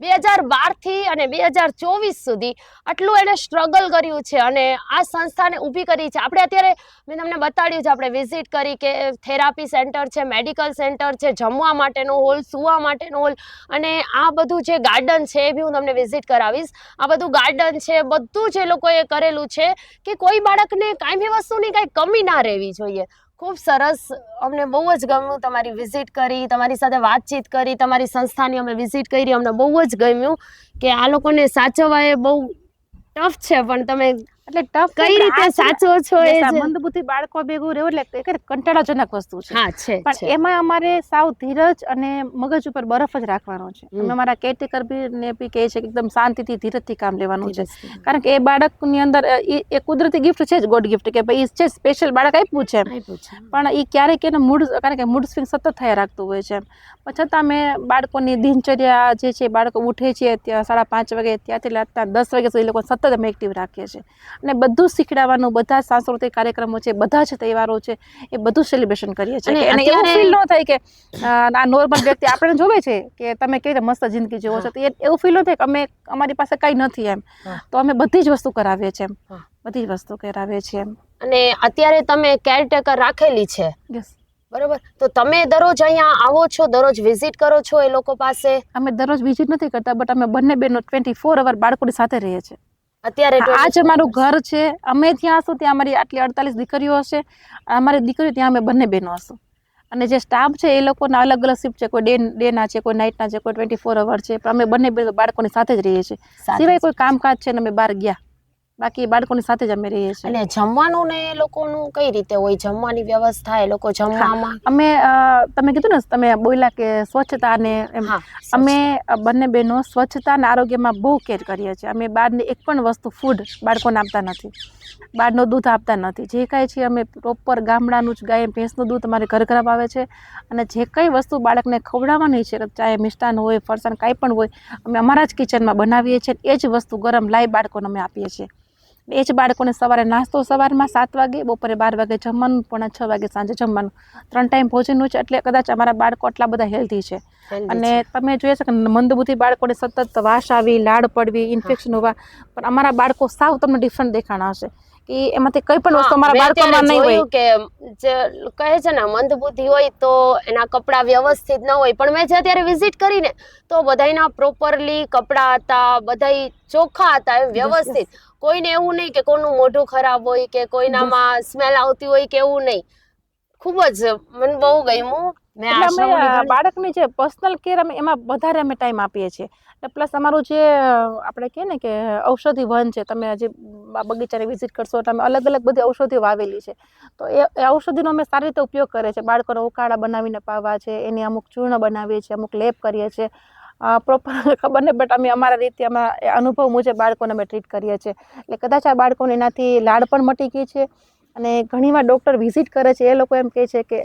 2012 થી અને 2024 સુધી આટલું એને સ્ટ્રગલ કર્યું છે અને આ સંસ્થાને ઊભી કરી છે. આપણે અત્યારે મેં તમને બતાડ્યું છે, આપણે વિઝિટ કરી કે થેરાપી સેન્ટર છે, મેડિકલ સેન્ટર છે, જમવા માટેનો હોલ, સૂવા માટેનો હોલ, અને આ બધું જે ગાર્ડન છે એ બી હું તમને વિઝિટ કરાવીશ. આ બધું ગાર્ડન છે, બધું જે લોકોએ કરેલું છે કે કોઈ બાળકને કાંઈ બી વસ્તુની કાંઈ કમી ના રહેવી જોઈએ. ખૂબ સરસ, અમને બહુ જ ગમ્યું તમારી વિઝિટ કરી, તમારી સાથે વાતચીત કરી, તમારી સંસ્થાની અમે વિઝિટ કરી, અમને બહુ જ ગમ્યું કે આ લોકોને સાચવવા એ બહુ ટફ છે, પણ તમે એટલે ટફ કઈ રીતે સાચવો છો એ મંદબુદ્ધિ બાળકો ભેગું રહેવું એટલે કંટાળાજનક વસ્તુ છે. હા છે, પણ એમાં અમારે સાવ ધીરજ અને મગજ ઉપર બરફ જ રાખવાનો છે. અમે અમારા કેરટેકર ને બી કહે છે કે એકદમ શાંતિથી, ધીરજથી કામ લેવાનું છે, કારણ કે એ બાળકની અંદર એ કુદરતી ગિફ્ટ છે જ, ગોડ ગિફ્ટ, કે ભાઈ છે સ્પેશિયલ બાળક આપ્યું છે, પણ એ ક્યારેક એને મૂડ, કારણ કે મૂડ સ્વિંગ સતત થયા રાખતું હોય છે. પણ છતાં અમે બાળકોની દિનચર્યા જે છે, બાળકો ઉઠે છે ત્યાં 5:30 વાગે, ત્યાંથી રાતના 10 વાગ્યા સુધી એ લોકો સતત અમે એક્ટિવ રાખીએ છીએ. અને બધું શીખડાવવાનું, બધા સાંસ્કૃતિક કાર્યક્રમો છે, બધા જ તહેવારો છે, એ બધું સેલિબ્રેશન કરીએ છીએ. અને અને એવું અત્યારે- ફીલ ન થાય કે આ નોર્મલ વ્યક્તિ આપણે જોવે છે કે તમે કેવી રીતે મસ્ત જિંદગી જીવો છો, તો એવું ફીલ ન થાય કે અમારી પાસે કંઈ નથી એમ. તો અમે બધી જ વસ્તુ કરાવીએ છીએ એમ, બધી જ વસ્તુ કરાવીએ છીએ એમ. અને અત્યારે તમે કેરટેકર રાખેલી છે, યસ. બરોબર? તો તમે દરરોજ અહીંયા આવો છો, દરરોજ વિઝિટ કરો છો એ લોકો પાસે? અમે દરરોજ વિઝિટ નથી કરતા, બટ અમે બંને બહેનો 24 અવર બાળકોની સાથે રહીએ છીએ. અત્યારે આ જ અમારું ઘર છે. અમે ત્યાં હશું ત્યાં અમારી આટલી 48 દીકરીઓ હશે, અમારી દીકરીઓ ત્યાં અમે બંને બહેનો હશું. અને જે સ્ટાફ છે એ લોકોના અલગ અલગ શિફ્ટ છે, કોઈ ડેના છે, કોઈ નાઇટના છે, કોઈ 24 અવર છે, પણ અમે બંને બહેનો બાળકોની સાથે જ રહીએ છીએ. સિવાય કોઈ કામકાજ છે ને અમે બહાર ગયા, બાકી બાળકોની સાથે જ અમે રહીએ છીએ. અને જમવાનું ને એ લોકોનું કઈ રીતે હોય? જમવાની વ્યવસ્થા એ લોકો જમવામાં? અમે તમે કીધું ને, તમે બોલ્યા કે સ્વચ્છતા ને એમ, અમે બંને બહેનો સ્વચ્છતા અને આરોગ્યમાં બહુ કેર કરીએ છીએ. અમે બહારની એક પણ વસ્તુ ફૂડ બાળકોને આપતા નથી, બહારનું દૂધ આપતા નથી. જે કાંઈ છે અમે પ્રોપર ગામડાનું જ ગાય ભેંસનું દૂધ અમારે ઘર ઘર આવે છે. અને જે કંઈ વસ્તુ બાળકને ખવડાવવાની છે, ચાહે મિષ્ટાન હોય, ફરસાણ કાંઈ પણ હોય, અમે અમારા જ કિચનમાં બનાવીએ છીએ. એ જ વસ્તુ ગરમ લાઈવ બાળકોને અમે આપીએ છીએ. એ જ બાળકોને સવારે નાસ્તો સવારમાં 7 વાગે, બપોરે 12 વાગે જમવાનું, પોણા 6 વાગે સાંજે જમવાનું, 3 ટાઈમ ભોજનનું છે. એટલે કદાચ અમારા બાળકો આટલા બધા હેલ્ધી છે. અને તમે જોઈએ છે કે મંદબુદ્ધિ બાળકોને સતત વાસ આવી, લાડ પડવી, ઇન્ફેક્શન હોવા, પણ અમારા બાળકો સાવ તમને ડિફરન્ટ દેખાણા હશે કે એમાંથી કઈ પણ વસ્તુ અમારા બાળકોમાં નહીં હોય. કે જે કહે છે ને મંદબુદ્ધિ હોય તો એના કપડાં વ્યવસ્થિત ન હોય, પણ મેં જ્યારે વિઝિટ કરીને તો બધાયના પ્રોપરલી કપડાં હતા, બધાય ચોખ્ખા હતા, એમ વ્યવસ્થિત. કોઈને એવું નહીં કે કોઈનું મોઢું ખરાબ હોય કે કોઈનામાં સ્મેલ આવતી હોય કે એવું નહીં. ખૂબ જ મને બહુ ગમ્યું. એટલે અમે બાળકની જે પર્સનલ કેર અમે એમાં વધારે અમે ટાઈમ આપીએ છીએ. પ્લસ અમારું જે આપણે કહીએ ને કે ઔષધિ વન છે, તમે જે બગીચાને વિઝિટ કરશો એટલે અમે અલગ અલગ બધી ઔષધિઓ વાવેલી છે. તો એ ઔષધિનો અમે સારી રીતે ઉપયોગ કરીએ છીએ. બાળકોને ઉકાળા બનાવીને પાવા છે, એની અમુક ચૂર્ણ બનાવીએ છીએ, અમુક લેપ કરીએ છીએ. પ્રોપર ખબર નહીં, બટ અમે અમારા રીતે અમારા અનુભવ મુજબ બાળકોને અમે ટ્રીટ કરીએ છીએ. એટલે કદાચ આ બાળકોને એનાથી લાડ પણ મટી ગઈ છે. અને ઘણીવાર ડૉક્ટર વિઝિટ કરે છે, એ લોકો એમ કહે છે કે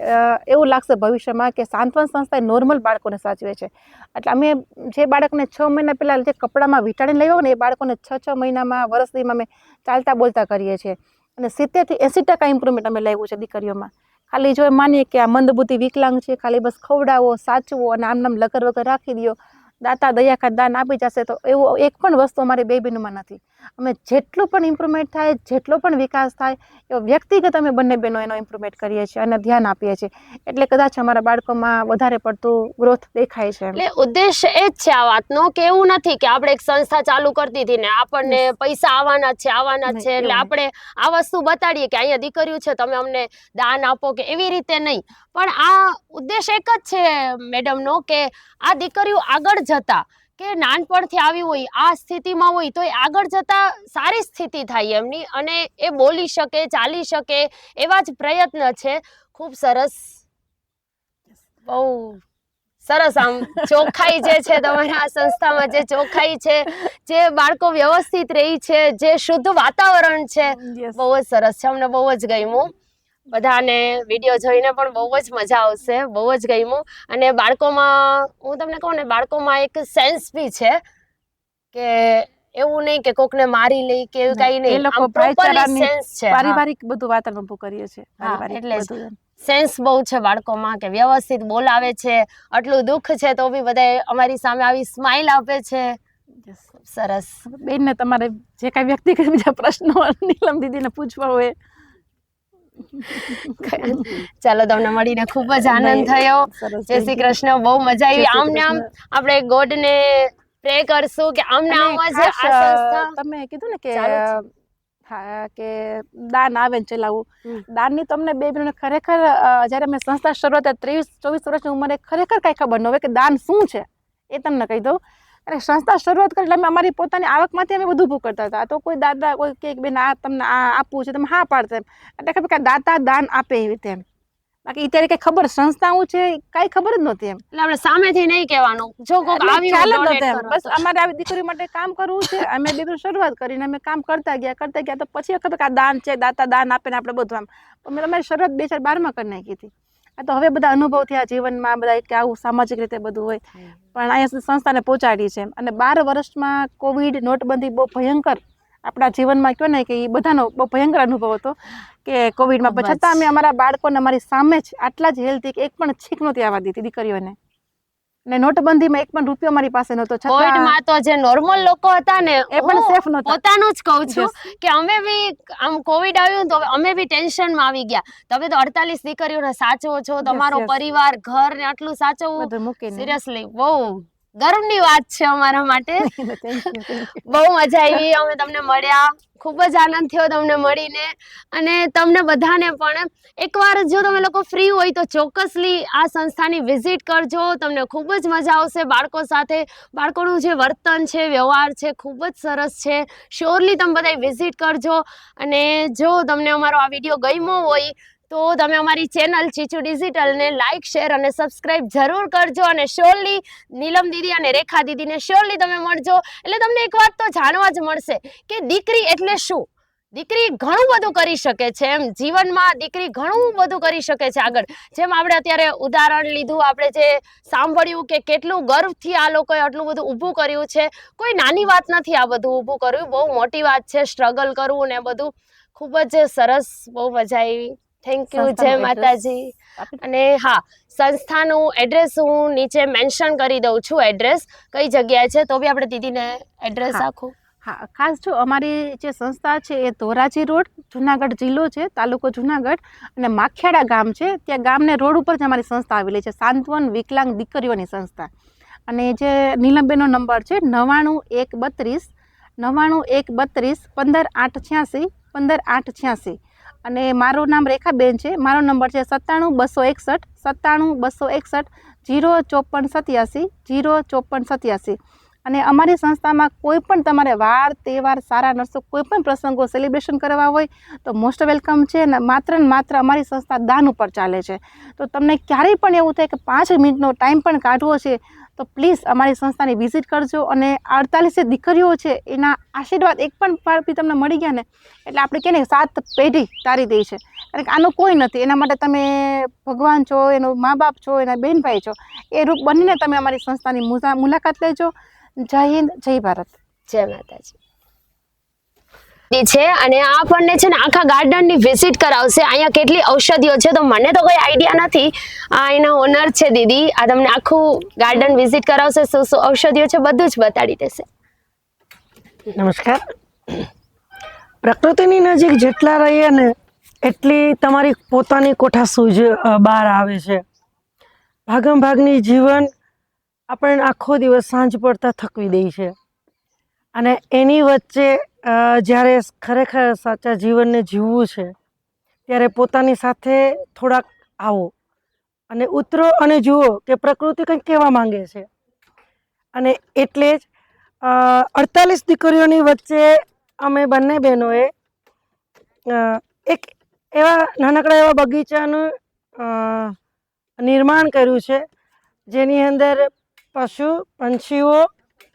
એવું લાગશે ભવિષ્યમાં કે સાંત્વન સંસ્થા નોર્મલ બાળકોને સાચવે છે. એટલે અમે જે બાળકને 6 મહિના પહેલાં જે કપડામાં વીંટાળીને લઈ આવો ને, એ બાળકોને 6 મહિનામાં, વર્ષદીમાં અમે ચાલતા બોલતા કરીએ છીએ. અને 70 થી 80% ઇમ્પ્રુવમેન્ટ અમે લાવ્યું છે દીકરીઓમાં. ખાલી જો માનીએ કે આ મંદબુદ્ધિ વિકલાંગ છે, ખાલી બસ ખવડાવો, સાચવો અને આમ લગર વગર રાખી દો, દાતા દયા ખાત દાન આપી જશે, તો એવું એક પણ વસ્તુ અમારી બેબીનોમાં નથી. અમે જેટલું પણ ઇમ્પ્રુવમેન્ટ થાય, જેટલો પણ વિકાસ થાય, એવો વ્યક્તિગત અમે બંને બહેનો એનો ઇમ્પ્રુવમેન્ટ કરીએ છીએ અને ધ્યાન આપીએ છીએ. એટલે કદાચ અમારા બાળકોમાં વધારે પડતું ગ્રોથ દેખાય છે. એટલે ઉદ્દેશ એ જ છે આ વાતનો કે એવું નથી કે આપણે એક સંસ્થા ચાલુ કરતી હતી ને આપણને પૈસા આવવાના જ છે, એટલે આપણે આ વસ્તુ બતાડીએ કે અહીંયા દીકરીઓ છે, તમે અમને દાન આપો કે એવી રીતે નહીં. પણ આ ઉદ્દેશ એક જ છે મેડમનો કે આ દીકરીઓ આગળ જતા, કે નાનપણથી આવી હોય, આ સ્થિતિમાં હોય, તો એ આગળ જતા સારી સ્થિતિ થાય એમની, અને એ બોલી શકે, ચાલી શકે, એવા જ પ્રયત્ન છે. ખૂબ સરસ, બહુ સરસ. આમ ચોખ્ખાઈ જે છે તમારા આ સંસ્થામાં, જે ચોખ્ખાઈ છે, જે બાળકો વ્યવસ્થિત રહી છે, જે શુદ્ધ વાતાવરણ છે, બહુ જ સરસ છે. અમને બહુ જ ગમ્યું. બધાને વિડીયો જોઈને પણ બહુ જ મજા આવશે, બહુ જ ગમ્યું. અને બાળકોમાં હું તમને કહું ને, બાળકોમાં એક સેન્સ બી છે કે એવું નહીં કે કોકને મારી લે કે એવું કઈ નહીં. એ લોકો સેન્સ છે, પારિવારિક બધું વાતાવરણ ઊભું કરીએ છીએ. એટલે સેન્સ બહુ છે બાળકોમાં કે વ્યવસ્થિત બોલાવે છે. આટલું દુઃખ છે તો બી બધા અમારી સામે આવી સ્માઇલ આપે છે. સરસ. બેનને તમારે જે કાંઈ વ્યક્તિગત બીજા પ્રશ્નો નીલમ દીદીને પૂછવા હોય. ચાલો, તમને મળીને ખૂબ જ આનંદ થયો. જય શ્રી કૃષ્ણ. બહુ મજા આવી. આમને આમ આપણે ગોડને પ્રે કરશું કે આમને આમ જ આ સંસ્થા. તમે કીધું ને કે દાન આવે ને ચલાવવું. દાનની તમને બે બહેનોને ખરેખર જ્યારે મેં સંસ્થા શરૂઆત 23-24 વર્ષની ઉંમરે ખરેખર કાંઈ ખબર ન હોય કે દાન શું છે, એ તમને કહી દઉં. અને સંસ્થા શરૂઆત કરી એટલે અમે અમારી પોતાની આવકમાંથી અમે બધું ઊભું કરતા હતા. તો કોઈ દાદા કોઈ કે બેન આ તમને આ આપવું છે, તમે હા પાડતા એમ. એટલે ખબર કે દાતા દાન આપે એવી રીતે એમ. બાકી અત્યારે કઈ ખબર સંસ્થાઓ છે કઈ ખબર જ નહોતી એમ. એટલે આપણે સામેથી નહીં કહેવાનું, જો કોક આવ્યું ડોનેટ કરો. બસ અમારે આવી દીકરી માટે કામ કરવું છે. અમે દીકરી શરૂઆત કરીને અમે કામ કરતા ગયા તો પછી ખબર કે આ દાન છે, દાતા દાન આપે ને આપણે બધું આમ. અમે અમારી શરૂઆત 2012માં કરી નાખી હતી. આ તો હવે બધા અનુભવ થયા જીવનમાં, બધા કે આવું સામાજિક રીતે બધું હોય, પણ અહીંયા સંસ્થાને પહોંચાડી છે. અને 12 વર્ષમાં કોવિડ, નોટબંધી બહુ ભયંકર આપણા જીવનમાં કહો ને કે એ બધાનો બહુ ભયંકર અનુભવ હતો કે કોવિડમાં ખૂબ જ. છતાં અમે અમારા બાળકોને અમારી સામે જ આટલા જ હેલ્ધી કે એક પણ છીક નહોતી આવવા દીધી દીકરીઓને, ને નોટબંધીમાં એક પણ રૂપિયો અમારી પાસે નહોતો, છતાં કોવિડમાં તો જે નોર્મલ લોકો હતા ને, એ પણ હું safe નહોતા. પોતાનું જ કહું છું Yes. કે અમે બી આમ કોવિડ આવ્યું તો અમે બી ટેન્શનમાં આવી ગયા. તમે તો 48 દીકરીઓને સાચવો છો, તમારો yes. પરિવાર ઘર ને આટલું સાચવવું, બધું મૂકીને. સિરિયસલી બહુ ગર્વની વાત છે અમારા માટે. Thank you, thank you. બહુ મજા આવી, અમે તમને મળ્યા, ખૂબ જ આનંદ થયો તમને મળીને. અને તમને બધાને પણ એકવાર જો તમે લોકો ફ્રી હોય તો ચોક્કસલી આ સંસ્થાની વિઝિટ કરજો, તમને ખૂબ જ મજા આવશે. બાળકો સાથે બાળકોનું જે વર્તન છે, વ્યવહાર છે, ખૂબ જ સરસ છે. શ્યોરલી તમે બધા વિઝિટ કરજો. અને જો તમને અમારો આ વિડીયો ગમ્યો હોય તો તમે અમારી ચેનલ ચીચુ ડિજિટલને લાઇક, શેર અને સબસ્ક્રાઇબ જરૂર કરજો. અને શ્યોરલી નીલમ દીદી અને રેખા દીદીને શ્યોરલી તમે મળજો, એટલે તમને એક વાત તો જાણવા જ મળશે કે દીકરી એટલે શું. દીકરી ઘણું બધું કરી શકે છે, એમ જીવનમાં દીકરી ઘણું બધું કરી શકે છે આગળ. જેમ આપણે અત્યારે ઉદાહરણ લીધું, આપણે જે સાંભળ્યું કે કેટલું ગર્વથી આ લોકોએ આટલું બધું ઊભું કર્યું છે. કોઈ નાની વાત નથી આ બધું ઊભું કરવું, બહુ મોટી વાત છે સ્ટ્રગલ કરવું ને બધું. ખૂબ જ સરસ, બહુ મજા આવી. થેન્ક યુ, જય સંસ્થાનું માતાજી. અને હા, સંસ્થાનું એડ્રેસ હું નીચે મેન્શન કરી દઉં છું, એડ્રેસ કઈ જગ્યાએ છે, તો બી આપણે દીદીને એડ્રેસ હા. આખું. હા, ખાસ જો અમારી જે સંસ્થા છે એ ધોરાજી રોડ, જુનાગઢ જિલ્લો છે, તાલુકો જુનાગઢ, અને માખિયાડા ગામ છે. ત્યાં ગામને રોડ ઉપર જ અમારી સંસ્થા આવેલી છે, સાંત્વન વિકલાંગ દીકરીઓની સંસ્થા. અને જે નીલમબેનનો નંબર છે 91 132 15 886 15 886. અને મારું નામ રેખાબેન છે. મારો નંબર છે 97 261 05487 05487. અને અમારી સંસ્થામાં કોઈ પણ તમારે વાર તહેવાર, સારા નરસો, કોઈ પણ પ્રસંગો સેલિબ્રેશન કરવા હોય તો મોસ્ટ વેલકમ છે. અને માત્ર ને માત્ર અમારી સંસ્થા દાન ઉપર ચાલે છે. તો તમને ક્યારેય પણ એવું થાય કે 5 મિનિટનો ટાઈમ પણ કાઢવો છે તો પ્લીઝ અમારી સંસ્થાની વિઝિટ કરજો. અને 48 દીકરીઓ છે એના આશીર્વાદ એક પણ પાળપી તમને મળી ગયા ને એટલે આપણે કહે ને 7 પેઢી તારી દે છે. કારણ કે આનું કોઈ નથી. એના માટે તમે ભગવાન છો, એનો મા બાપ છો, એના બેન ભાઈ છો, એ રૂપ બનીને તમે અમારી સંસ્થાની મુલાકાત લેજો. જય હિન્દ, જય ભારત, જય માતાજી. છે અને આ આપણને છે ને આખા ગાર્ડનની વિઝિટ કરાવશે. અહીંયા કેટલી ઔષધિઓ છે તો મને તો કોઈ આઈડિયા નથી. આ એના ઓનર છે દીદી, આ તમને આખું ગાર્ડન વિઝિટ કરાવશે, શું શું ઔષધિઓ છે બધું જ બતાડી દેશે. નમસ્કાર. પ્રકૃતિની નજીક જેટલા રહીએ ને એટલી તમારી પોતાની કોઠાસૂઝ બહાર આવે છે. ભાગમ ભાગની જીવન આપણને આખો દિવસ સાંજ પડતા થકવી દે છે. અને એની વચ્ચે જ્યારે ખરેખર સાચા જીવનને જીવવું છે ત્યારે પોતાની સાથે થોડાક આવો અને ઉતરો અને જુઓ કે પ્રકૃતિ કંઈક કહેવા માંગે છે. અને એટલે જ 48 દીકરીઓની વચ્ચે અમે બંને બહેનોએ એક એવા નાનકડા એવા બગીચાનું નિર્માણ કર્યું છે જેની અંદર પશુ, પંછીઓ,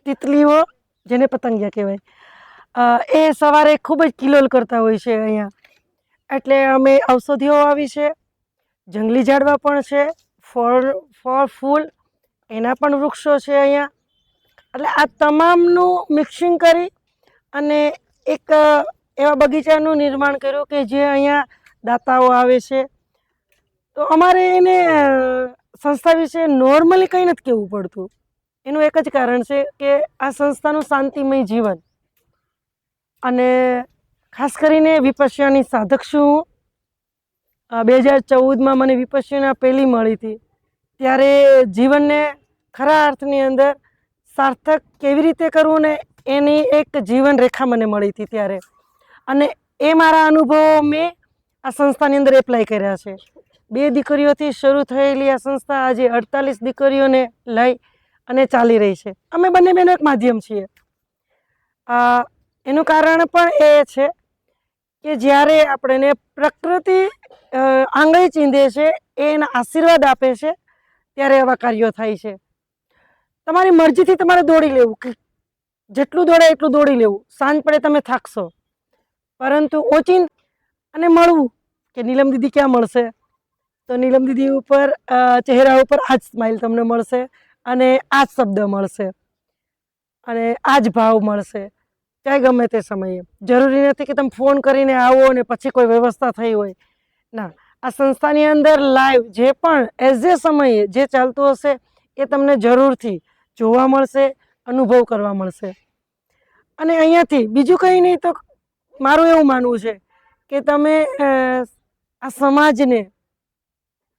તિતલીઓ, જેને પતંગિયા કહેવાય, એ સવારે ખૂબ જ કિલોલ કરતા હોય છે અહીંયા. એટલે અમે ઔષધિઓ વાવી છે, જંગલી ઝાડવા પણ છે, ફળ ફૂલ એના પણ વૃક્ષો છે અહીંયા. એટલે આ તમામનું મિક્સિંગ કરી અને એક એવા બગીચાનું નિર્માણ કર્યું કે જે અહીંયા દાતાઓ આવે છે. તો અમારે એને સંસ્થા વિશે નોર્મલી કંઈ નથી કહેવું પડતું. એનું એક જ કારણ છે કે આ સંસ્થાનું શાંતિમય જીવન. અને ખાસ કરીને વિપશ્યની સાધક છું હું. 2014માં મને વિપશ્યના પહેલી મળી હતી. ત્યારે જીવનને ખરા અર્થની અંદર સાર્થક કેવી રીતે કરવું ને એની એક જીવન રેખા મને મળી હતી ત્યારે. અને એ મારા અનુભવો મેં આ સંસ્થાની અંદર એપ્લાય કર્યા છે. 2 દીકરીઓથી શરૂ થયેલી આ સંસ્થા આજે 48 દીકરીઓને લઈ અને ચાલી રહી છે. અમે બંને બહેનો એક માધ્યમ છીએ. એનું કારણ પણ એ છે કે જ્યારે આપણને પ્રકૃતિ આંગળી ચીંધે છે, એના આશીર્વાદ આપે છે, ત્યારે એવા કાર્યો થાય છે. તમારી મરજીથી તમારે દોડી લેવું, જેટલું દોડે એટલું દોડી લેવું. સાંજ પડે તમે થાકશો, પરંતુ ઓચિંત અને મળવું કે નીલમ દીદી ક્યાં મળશે, તો નીલમ દીદી ઉપર ચહેરા ઉપર આ જ સ્માઇલ તમને મળશે અને આ જ શબ્દ મળશે અને આ જ ભાવ મળશે. ચાહે ગમે તે સમયે. જરૂરી નથી કે તમે ફોન કરીને આવો અને પછી કોઈ વ્યવસ્થા થઈ હોય. ના, આ સંસ્થાની અંદર લાઈવ જે પણ એઝ એ સમયે જે ચાલતું હશે એ તમને જરૂરથી જોવા મળશે, અનુભવ કરવા મળશે. અને અહીંયાથી બીજું કંઈ નહીં તો મારું એવું માનવું છે કે તમે આ સમાજને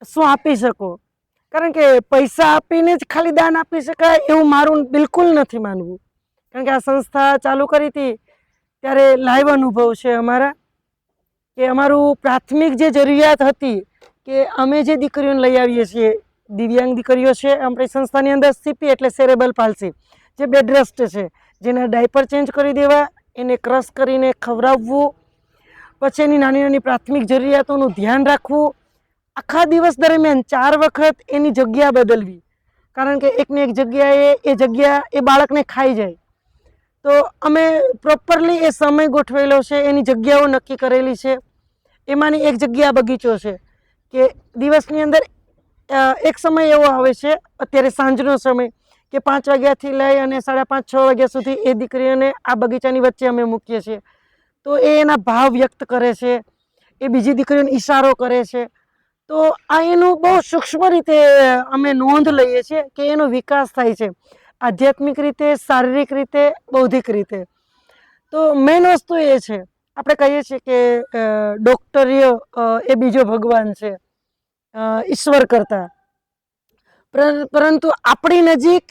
શું આપી શકો. કારણ કે પૈસા આપીને જ ખાલી દાન આપી શકાય એવું મારું બિલકુલ નથી માનવું. કારણ કે આ સંસ્થા ચાલુ કરી હતી ત્યારે લાઈવ અનુભવ છે અમારા કે અમારું પ્રાથમિક જે જરૂરિયાત હતી કે અમે જે દીકરીઓને લઈ આવીએ છીએ, દિવ્યાંગ દીકરીઓ છે આપણી સંસ્થાની અંદર, સીપી એટલે સેરેબલ પાલ્સી, જે બેડ રેસ્ટ છે, જેના ડાયપર ચેન્જ કરી દેવા, એને ક્રશ કરીને ખવડાવવું, પછી એની નાની નાની પ્રાથમિક જરૂરિયાતોનું ધ્યાન રાખવું, આખા દિવસ દરમિયાન 4 વખત એની જગ્યા બદલવી. કારણ કે એકને એક જગ્યાએ એ જગ્યા એ બાળકને ખાઈ જાય. તો અમે પ્રોપરલી એ સમય ગોઠવેલો છે, એની જગ્યાઓ નક્કી કરેલી છે. એમાંની એક જગ્યા બગીચો છે કે દિવસની અંદર એક સમય એવો આવે છે, અત્યારે સાંજનો સમય, કે 5 વાગ્યાથી લઈ અને 5:30 6 વાગ્યા સુધી એ દીકરીઓને આ બગીચાની વચ્ચે અમે મૂકીએ છીએ. તો એ એના ભાવ વ્યક્ત કરે છે, એ બીજી દીકરીઓને ઈશારો કરે છે. તો આ એનું બહુ સૂક્ષ્મ રીતે અમે નોંધ લઈએ છીએ કે એનો વિકાસ થાય છે, આધ્યાત્મિક રીતે, શારીરિક રીતે, બૌદ્ધિક રીતે. તો મેઇન વસ્તુ એ છે, આપણે કહીએ છીએ કે ડૉક્ટરીઓ એ બીજો ભગવાન છે ઈશ્વર કરતાં. પરંતુ આપણી નજીક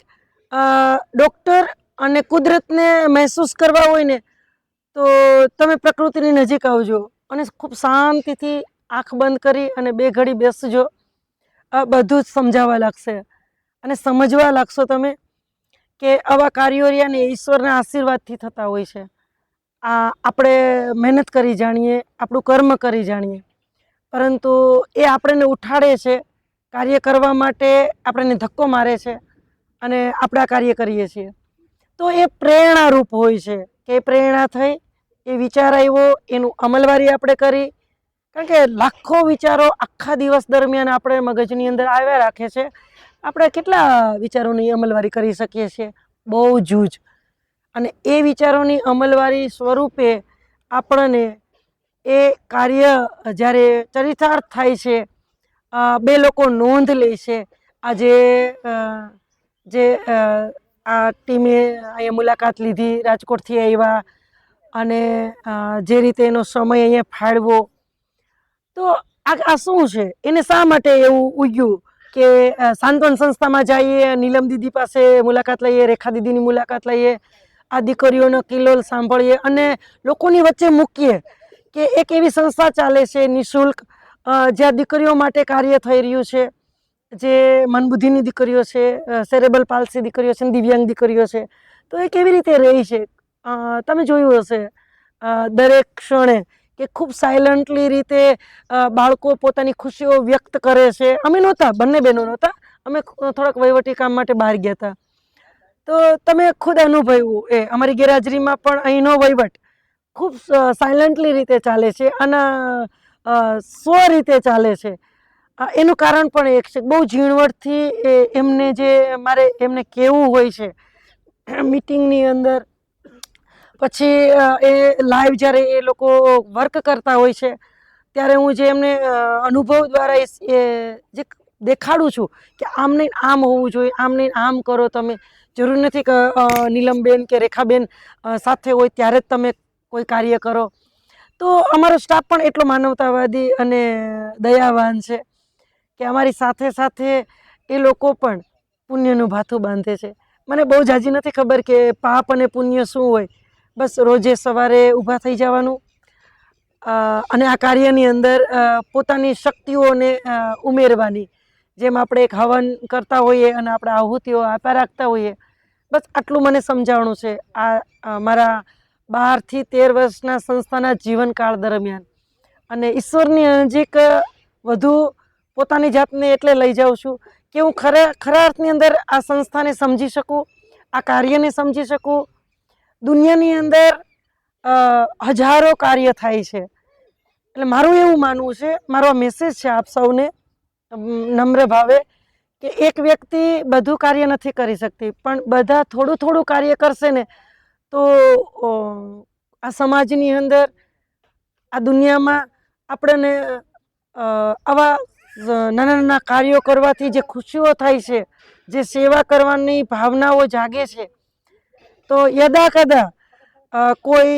ડૉક્ટર અને કુદરતને મહેસૂસ કરવા હોય ને તો તમે પ્રકૃતિની નજીક આવજો અને ખૂબ શાંતિથી આંખ બંધ કરી અને 2 ઘડી બેસજો. બધું જ સમજાવવા લાગશે અને સમજવા લાગશો તમે કે આવા કાર્યો રહ્યા ને ઈશ્વરના આશીર્વાદથી થતા હોય છે. આપણે મહેનત કરી જાણીએ, આપણું કર્મ કરી જાણીએ, પરંતુ એ આપણને ઉઠાડે છે કાર્ય કરવા માટે, આપણને ધક્કો મારે છે અને આપણે આ કાર્ય કરીએ છીએ. તો એ પ્રેરણારૂપ હોય છે કે પ્રેરણા થઈ, એ વિચાર આવ્યો, એનું અમલવારી આપણે કરી. કારણ કે લાખો વિચારો આખા દિવસ દરમિયાન આપણે મગજની અંદર આવ્યા રાખે છે. આપણે કેટલા વિચારોની અમલવારી કરી શકીએ છીએ? બહુ જૂજ. અને એ વિચારોની અમલવારી સ્વરૂપે આપણને એ કાર્ય જ્યારે ચરિતાર્થ થાય છે, 2 લોકો નોંધ લે છે. આજે જે આ ટીમે અહીંયા મુલાકાત લીધી, રાજકોટથી આવ્યા અને જે રીતે એનો સમય અહીંયા ફાળવો, તો આ શું છે? એને શા માટે એવું ઉગ્યું કે સાંત્વન સંસ્થામાં જઈએ, નીલમ દીદી પાસે મુલાકાત લઈએ, રેખા દીદીની મુલાકાત લઈએ, આ દીકરીઓનો કિલ્લોલ સાંભળીએ અને લોકોની વચ્ચે મૂકીએ કે એક એવી સંસ્થા ચાલે છે નિઃશુલ્ક, જ્યાં દીકરીઓ માટે કાર્ય થઈ રહ્યું છે, જે મનબુદ્ધિની દીકરીઓ છે, સેરેબલ પાલ્સી દીકરીઓ છે, દિવ્યાંગ દીકરીઓ છે. તો એ કેવી રીતે રહી છે? તમે જોયું હશે દરેક ક્ષણે કે ખૂબ સાયલન્ટલી રીતે બાળકો પોતાની ખુશીઓ વ્યક્ત કરે છે. અમે નહોતા, બંને બહેનો નહોતા, અમે થોડાક વહીવટી કામ માટે બહાર ગયા હતા. તો તમે ખુદ અનુભવ્યું, એ અમારી ગેરહાજરીમાં પણ અહીંનો વહીવટ ખૂબ સાયલન્ટલી રીતે ચાલે છે અને સ્વ રીતે ચાલે છે. એનું કારણ પણ એક છે, બહુ ઝીણવટથી એમને જે મારે એમને કહેવું હોય છે મિટિંગની અંદર, પછી એ લાઈવ જ્યારે એ લોકો વર્ક કરતા હોય છે ત્યારે હું જે એમને અનુભવ દ્વારા એ જે દેખાડું છું કે આમ નહીં આમ હોવું જોઈએ, આમ નહીં આમ કરો. તમે જરૂર નથી કે નીલમબેન કે રેખાબેન સાથે હોય ત્યારે જ તમે કોઈ કાર્ય કરો. તો અમારો સ્ટાફ પણ એટલો માનવતાવાદી અને દયાવાન છે કે અમારી સાથે સાથે એ લોકો પણ પુણ્યનું ભાથું બાંધે છે. મને બહુ જાજી નથી ખબર કે પાપ અને પુણ્ય શું હોય. બસ રોજે સવારે ઊભા થઈ જવાનું અને આ કાર્યની અંદર પોતાની શક્તિઓને ઉમેરવાની. જેમ આપણે એક હવન કરતા હોઈએ અને આપણે આહુતિઓ આપ્યા રાખતા હોઈએ, બસ આટલું મને સમજાવવાનું છે આ મારા 12 થી 13 વર્ષના સંસ્થાના જીવનકાળ દરમિયાન. અને ઈશ્વરની નજીક વધુ પોતાની જાતને એટલે લઈ જાઉં છું કે હું ખરા અર્થની અંદર આ સંસ્થાને સમજી શકું, આ કાર્યને સમજી શકું. દુનિયાની અંદર હજારો કાર્ય થાય છે. એટલે મારું એવું માનવું છે, મારો મેસેજ છે આપ સૌને નમ્ર ભાવે, કે એક વ્યક્તિ બધું કાર્ય નથી કરી શકતી, પણ બધા થોડું થોડું કાર્ય કરશે ને તો આ સમાજની અંદર આ દુનિયામાં આપણને આવા નાના નાના કાર્યો કરવાથી જે ખુશીઓ થાય છે, જે સેવા કરવાની ભાવનાઓ જાગે છે, તો યદા કદા કોઈ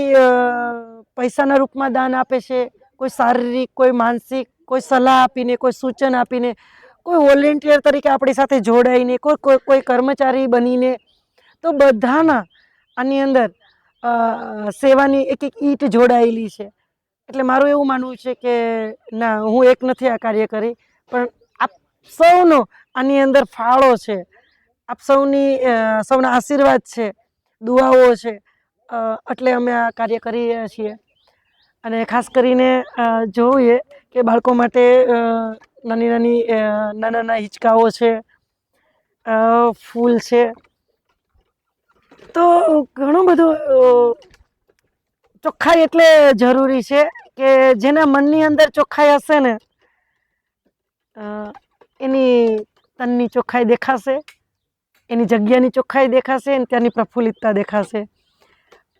પૈસાના રૂપમાં દાન આપે છે, કોઈ શારીરિક, કોઈ માનસિક, કોઈ સલાહ આપીને, કોઈ સૂચન આપીને, કોઈ વોલેન્ટિયર તરીકે આપણી સાથે જોડાઈને, કોઈ કર્મચારી બનીને, તો બધાના આની અંદર સેવાની એક એક ઈંટ જોડાયેલી છે. એટલે મારું એવું માનવું છે કે ના, હું એક નથી આ કાર્ય કરી, પણ આપ સૌનો આની અંદર ફાળો છે, આપ સૌના આશીર્વાદ છે, દુઆઓ છે, એટલે અમે આ કાર્ય કરી રહ્યા છીએ. અને ખાસ કરીને જોઈએ કે બાળકો માટે નાના નાના હિંચકાઓ છે, ફૂલ છે, તો ઘણું બધું ચોખ્ખાઈ એટલે જરૂરી છે કે જેના મનની અંદર ચોખ્ખાઈ હશે ને એની તનની ચોખ્ખાઈ દેખાશે, એની જગ્યાની ચોખ્ખાઈ દેખાશે, અને ત્યાંની પ્રફુલ્લિતતા દેખાશે.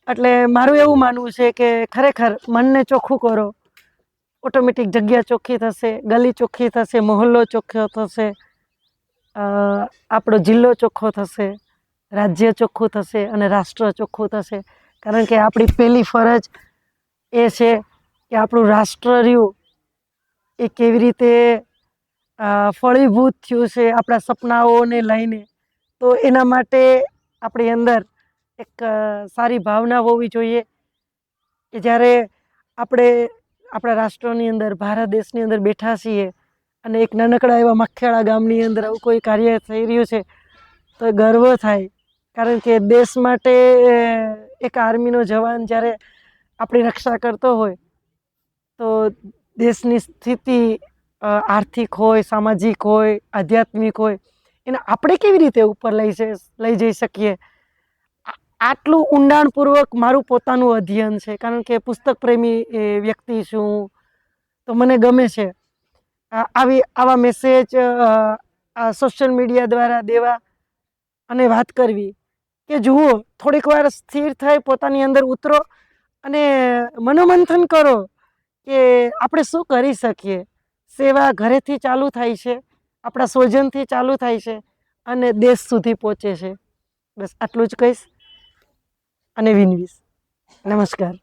એટલે મારું એવું માનવું છે કે ખરેખર મનને ચોખ્ખું કરો, ઓટોમેટિક જગ્યા ચોખ્ખી થશે, ગલી ચોખ્ખી થશે, મહોલ્લો ચોખ્ખો થશે, આપણો જિલ્લો ચોખ્ખો થશે, રાજ્ય ચોખ્ખું થશે અને રાષ્ટ્ર ચોખ્ખું થશે. કારણ કે આપણી પહેલી ફરજ એ છે કે આપણું રાષ્ટ્ર રહ્યું એ કેવી રીતે ફળીભૂત થયું છે આપણા સપનાઓને લઈને. તો એના માટે આપણી અંદર એક સારી ભાવના હોવી જોઈએ કે જ્યારે આપણે આપણા રાષ્ટ્રની અંદર, ભારત દેશની અંદર બેઠા છીએ અને એક નાનકડા એવા મખેડા ગામની અંદર આવું કોઈ કાર્ય થઈ રહ્યું છે તો ગર્વ થાય. કારણ કે દેશ માટે એક આર્મીનો જવાન જ્યારે આપણી રક્ષા કરતો હોય તો દેશની સ્થિતિ આર્થિક હોય, સામાજિક હોય, આધ્યાત્મિક હોય, એને આપણે કેવી રીતે ઉપર લઈ જઈ શકીએ, આટલું ઊંડાણપૂર્વક મારું પોતાનું અધ્યયન છે. કારણ કે પુસ્તક પ્રેમી વ્યક્તિ છું, તો મને ગમે છે આવા મેસેજ સોશિયલ મીડિયા દ્વારા દેવા અને વાત કરવી કે જુઓ, થોડીક વાર સ્થિર થઈ પોતાની અંદર ઉતરો અને મનોમંથન કરો કે આપણે શું કરી શકીએ. સેવા ઘરેથી ચાલુ થાય છે, આપણા સ્વજનથી ચાલુ થાય છે અને દેશ સુધી પહોંચે છે. બસ આટલું જ કહીશ અને વિનવીશ. નમસ્કાર.